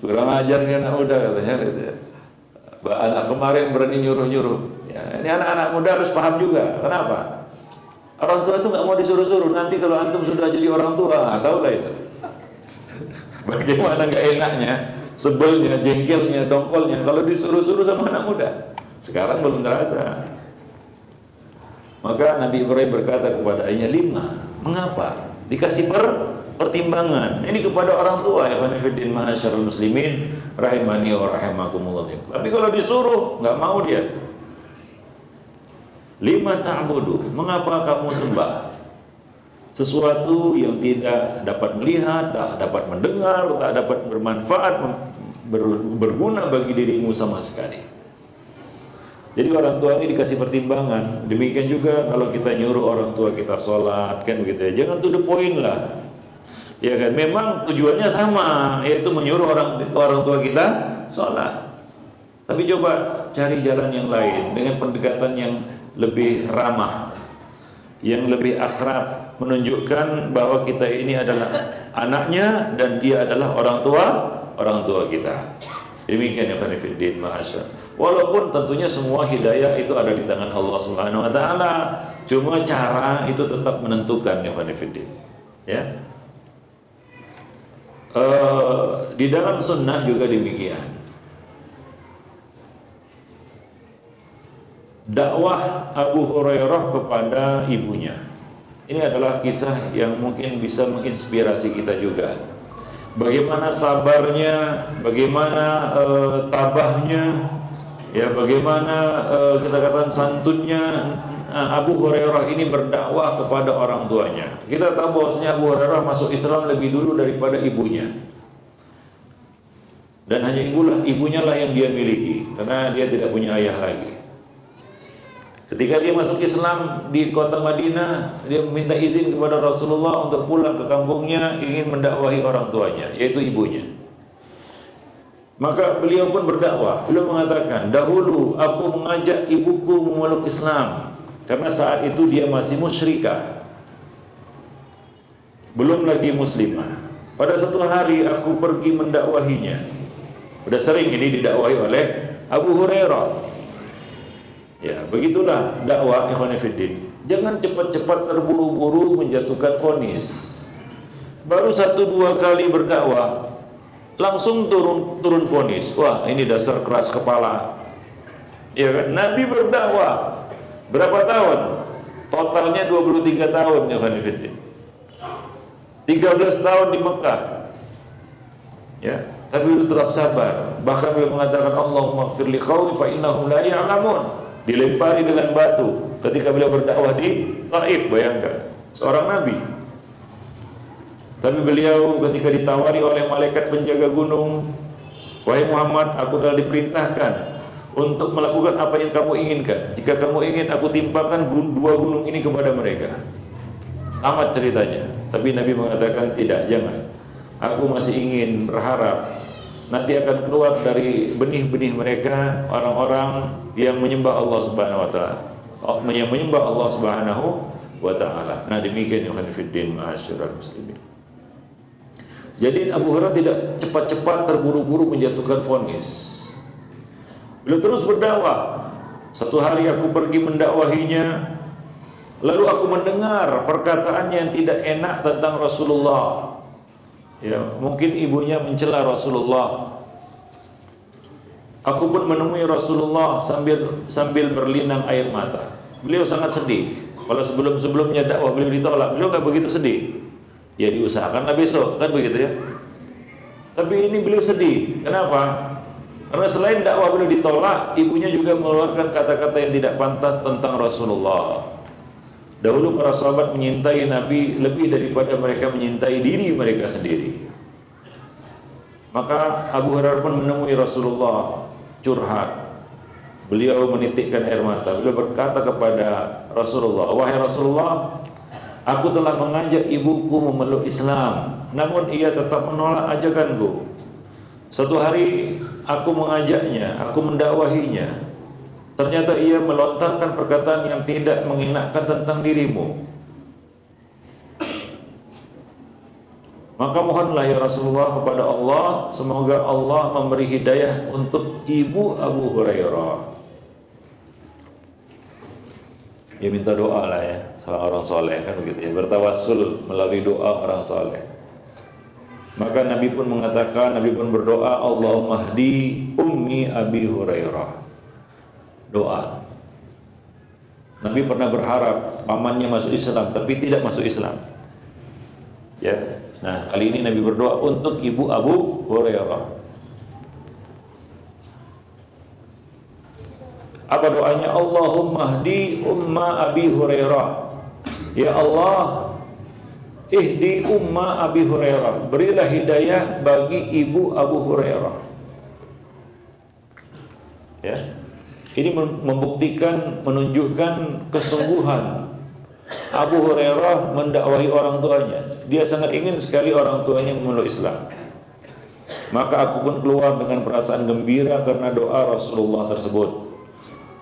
Kurang ajar nih anak muda katanya. Anak kemarin berani nyuruh-nyuruh. Ya, ini anak-anak muda harus paham juga. Kenapa? Orang tua itu nggak mau disuruh-suruh. Nanti kalau antum sudah jadi orang tua, tahu lah itu. Bagaimana nggak enaknya, sebelnya, jengkelnya, dongkolnya kalau disuruh-suruh sama anak muda. Sekarang belum terasa. Maka Nabi Ibrahim berkata kepada ayahnya 5. Mengapa? Dikasih pertimbangan. Ini kepada orang tua, ya khonifuddin ma'asyarul muslimin, rahimani wa rahimakumullah. Tapi kalau disuruh, nggak mau dia. 5 ta'budu. Mengapa kamu sembah sesuatu yang tidak dapat melihat, tak dapat mendengar, tak dapat bermanfaat, berguna bagi dirimu sama sekali? Jadi orang tua ini dikasih pertimbangan. Demikian juga kalau kita nyuruh orang tua kita sholat, kan begitu ya. Jangan to the point lah, ya kan. Memang tujuannya sama, yaitu menyuruh orang tua kita sholat. Tapi coba cari jalan yang lain dengan pendekatan yang lebih ramah, yang lebih akrab, menunjukkan bahwa kita ini adalah anaknya dan dia adalah orang tua kita. Demikian ya khonifuddin ma'asyar. Walaupun tentunya semua hidayah itu ada di tangan Allah Subhanahu wa taala, cuma cara itu tetap menentukan ya khonifuddin. Ya. Di dalam sunnah juga demikian. Dakwah Abu Hurairah kepada ibunya. Ini adalah kisah yang mungkin bisa menginspirasi kita juga. Bagaimana sabarnya, bagaimana tabahnya, ya bagaimana kita katakan santunnya Abu Hurairah ini berdakwah kepada orang tuanya. Kita tahu bahwasanya Abu Hurairah masuk Islam lebih dulu daripada ibunya. Dan hanya ibunya lah yang dia miliki, karena dia tidak punya ayah lagi. Ketika dia masuk Islam di kota Madinah, dia meminta izin kepada Rasulullah untuk pulang ke kampungnya, ingin mendakwahi orang tuanya, yaitu ibunya. Maka beliau pun berdakwah. Beliau mengatakan, dahulu aku mengajak ibuku memeluk Islam, karena saat itu dia masih musyrikah, belum lagi muslimah. Pada suatu hari aku pergi mendakwahinya. Sudah sering ini didakwahi oleh Abu Hurairah. Ya, begitulah dakwah ikhwanifiddin. Jangan cepat-cepat terburu-buru menjatuhkan vonis. Baru 1-2 kali berdakwah langsung turun vonis. Wah, ini dasar keras kepala. Ya kan? Nabi berdakwah berapa tahun? Totalnya 23 tahun ya kan, 13 tahun di Mekah. Ya, tapi beliau tetap sabar. Bahkan beliau mengatakan Allahumma ighfir li qaumi fa innahum la ya'lamun. Dilempari dengan batu ketika beliau berdakwah di Taif, bayangkan. Seorang nabi. Tapi beliau ketika ditawari oleh malaikat penjaga gunung, wahai Muhammad, aku telah diperintahkan untuk melakukan apa yang kamu inginkan. Jika kamu ingin aku timpakan dua gunung ini kepada mereka. Tamat ceritanya. Tapi Nabi mengatakan tidak, jangan. Aku masih ingin berharap nanti akan keluar dari benih-benih mereka orang-orang yang menyembah Allah Subhanahu wa taala. Yang menyembah Allah Subhanahu wa taala. Nah, demikian ya fiddin ma'asyiral muslimin. Jadi Abu Hurairah tidak cepat-cepat terburu-buru menjatuhkan vonis. Beliau terus berdakwah. Satu hari aku pergi mendakwahinya, lalu aku mendengar perkataannya yang tidak enak tentang Rasulullah. Ya, mungkin ibunya mencela Rasulullah. Aku pun menemui Rasulullah sambil berlinang air mata. Beliau sangat sedih. Kalau sebelum-sebelumnya dakwah beliau ditolak, beliau nggak begitu sedih. Ya diusahakanlah besok, kan begitu ya. Tapi ini beliau sedih. Kenapa? Karena selain dakwah beliau ditolak, ibunya juga mengeluarkan kata-kata yang tidak pantas tentang Rasulullah. Dahulu para sahabat menyintai Nabi lebih daripada mereka menyintai diri mereka sendiri. Maka Abu Hurairah pun menemui Rasulullah, curhat. Beliau menitikkan air mata. Beliau berkata kepada Rasulullah, wahai Rasulullah, aku telah mengajak ibuku memeluk Islam, namun ia tetap menolak ajakanku. Suatu hari aku mengajaknya, aku mendakwahinya. Ternyata ia melontarkan perkataan yang tidak mengenakkan tentang dirimu. Maka mohonlah ya Rasulullah kepada Allah, semoga Allah memberi hidayah untuk ibu Abu Hurairah. Ya minta doa lah ya, sama orang soleh kan begitu ya, bertawassul melalui doa orang soleh. Maka Nabi pun mengatakan, Nabi pun berdoa, Allahumma hdi ummi Abi Hurairah. Doa. Nabi pernah berharap pamannya masuk Islam, tapi tidak masuk Islam. Ya. Nah, kali ini Nabi berdoa untuk ibu Abu Hurairah. Apa doanya? Allahumma hdi umma Abi Hurairah. Ya Allah, ihdi umma Abi Hurairah. Berilah hidayah bagi ibu Abu Hurairah. Ya. Ini membuktikan, menunjukkan kesungguhan Abu Hurairah mendakwahi orang tuanya. Dia sangat ingin sekali orang tuanya memeluk Islam. Maka aku pun keluar dengan perasaan gembira karena doa Rasulullah tersebut.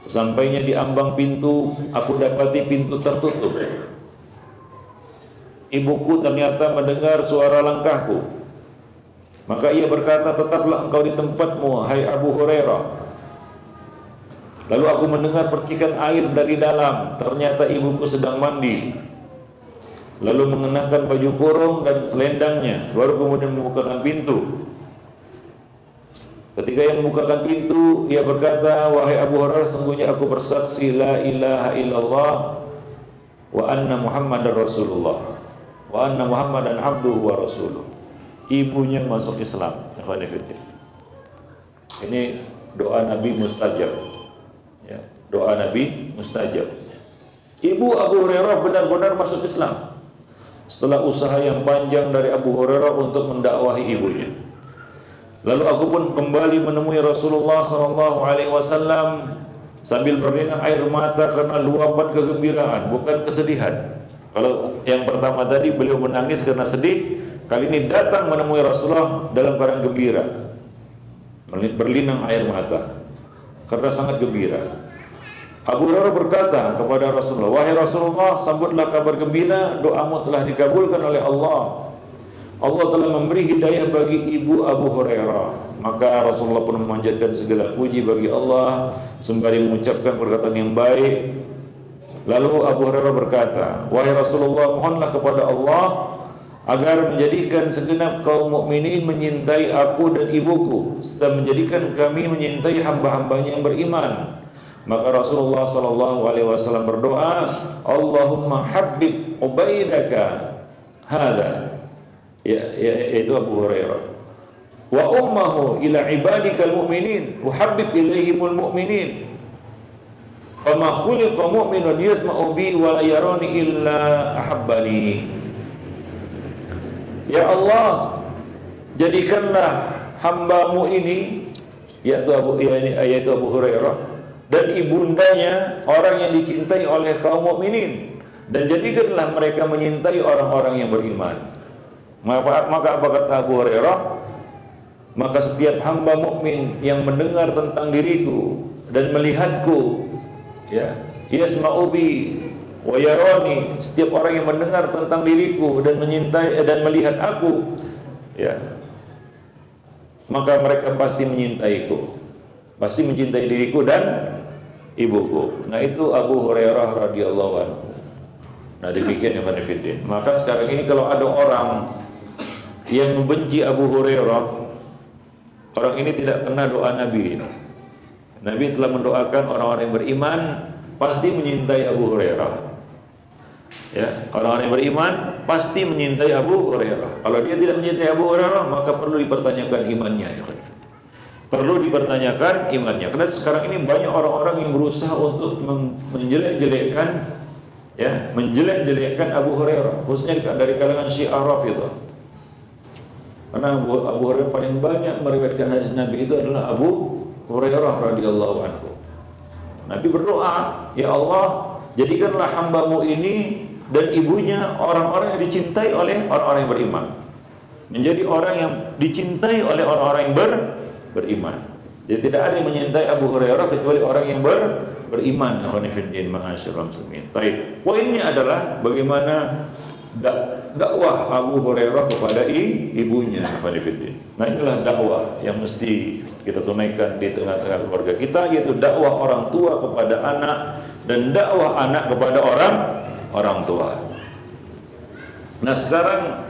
Sesampainya di ambang pintu, aku dapati pintu tertutup. Ibuku ternyata mendengar suara langkahku. Maka ia berkata, tetaplah engkau di tempatmu, hai Abu Hurairah. Lalu aku mendengar percikan air dari dalam. Ternyata ibuku sedang mandi. Lalu mengenakan baju kurung dan selendangnya. Baru kemudian membukakan pintu. Ketika ia membukakan pintu, ia berkata, wahai Abu Hurairah, sungguhnya aku bersaksi la ilaha illallah wa anna Muhammadar Rasulullah wa anna Muhammadan abduhu wa rasuluh. Ibunya masuk Islam. Ini doa Nabi mustajab. Ya, doa Nabi mustajab. Ibu Abu Hurairah benar-benar masuk Islam setelah usaha yang panjang dari Abu Hurairah untuk mendakwahi ibunya. Lalu aku pun kembali menemui Rasulullah SAW sambil berlinang air mata karena luapan kegembiraan, bukan kesedihan. Kalau yang pertama tadi beliau menangis karena sedih, kali ini datang menemui Rasulullah dalam keadaan gembira, berlinang air mata karena sangat gembira. Abu Hurairah berkata kepada Rasulullah, wahai Rasulullah, sambutlah kabar gembira, doamu telah dikabulkan oleh Allah. Allah telah memberi hidayah bagi ibu Abu Hurairah. Maka Rasulullah pun memanjatkan segala puji bagi Allah sembari mengucapkan perkataan yang baik. Lalu Abu Hurairah berkata, wahai Rasulullah, mohonlah kepada Allah agar menjadikan segenap kaum mukminin menyintai aku dan ibuku, serta menjadikan kami menyintai hamba-hambanya yang beriman. Maka Rasulullah sallallahu alaihi wasallam berdoa, Allahumma habib ubaidaka hada, yaitu Abu Hurairah, wa ummahu ila ibadikal mu'minin wa habib ilaihimul mu'minin, fama khuliqa mu'minun yasma'u bi wa la yarani illa ahabbani. Ya Allah, jadikanlah hambamu ini, yaitu Abu Hurairah dan ibundanya orang yang dicintai oleh kaum mukminin, dan jadikanlah mereka menyintai orang-orang yang beriman. Maka apa kata Abu Hurairah? Maka setiap hamba mukmin yang mendengar tentang diriku dan melihatku, ya, yasma'u bi wa yarani, setiap orang yang mendengar tentang diriku dan menyintai dan melihat aku, ya, maka mereka pasti menyintaiku, pasti mencintai diriku dan ibuku. Nah, itu Abu Hurairah radhiyallahu anhu. Nah, demikian ya Fanifidin. Maka sekarang ini kalau ada orang yang membenci Abu Hurairah, orang ini tidak pernah doa Nabi. Nabi telah mendoakan orang-orang yang beriman pasti menyintai Abu Hurairah. Ya, orang-orang yang beriman pasti menyintai Abu Hurairah. Kalau dia tidak mencintai Abu Hurairah, maka perlu dipertanyakan imannya, ya. Perlu dipertanyakan imannya. Karena sekarang ini banyak orang-orang yang berusaha untuk menjelek-jelekkan, ya, menjelek-jelekkan Abu Hurairah, khususnya dari kalangan Syiah Rafidhah. Karena Abu Hurairah paling banyak meriwayatkan hadis Nabi itu adalah Abu Hurairah radhiyallahu anhu. Nabi berdoa, ya Allah, jadikanlah hambamu ini dan ibunya orang-orang yang dicintai oleh orang-orang yang beriman, menjadi orang yang dicintai oleh orang-orang yang beriman. Jadi tidak ada yang menyintai Abu Hurairah kecuali orang yang beriman. Khonifuddin ma'asyiral muslimin. Baik, poinnya adalah bagaimana dakwah Abu Hurairah kepada ibunya. Khonifuddin. Nah, inilah dakwah yang mesti kita tunaikan di tengah-tengah keluarga kita, yaitu dakwah orang tua kepada anak dan dakwah anak kepada orang tua. Nah, sekarang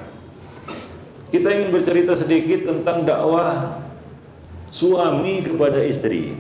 kita ingin bercerita sedikit tentang dakwah suami kepada istri.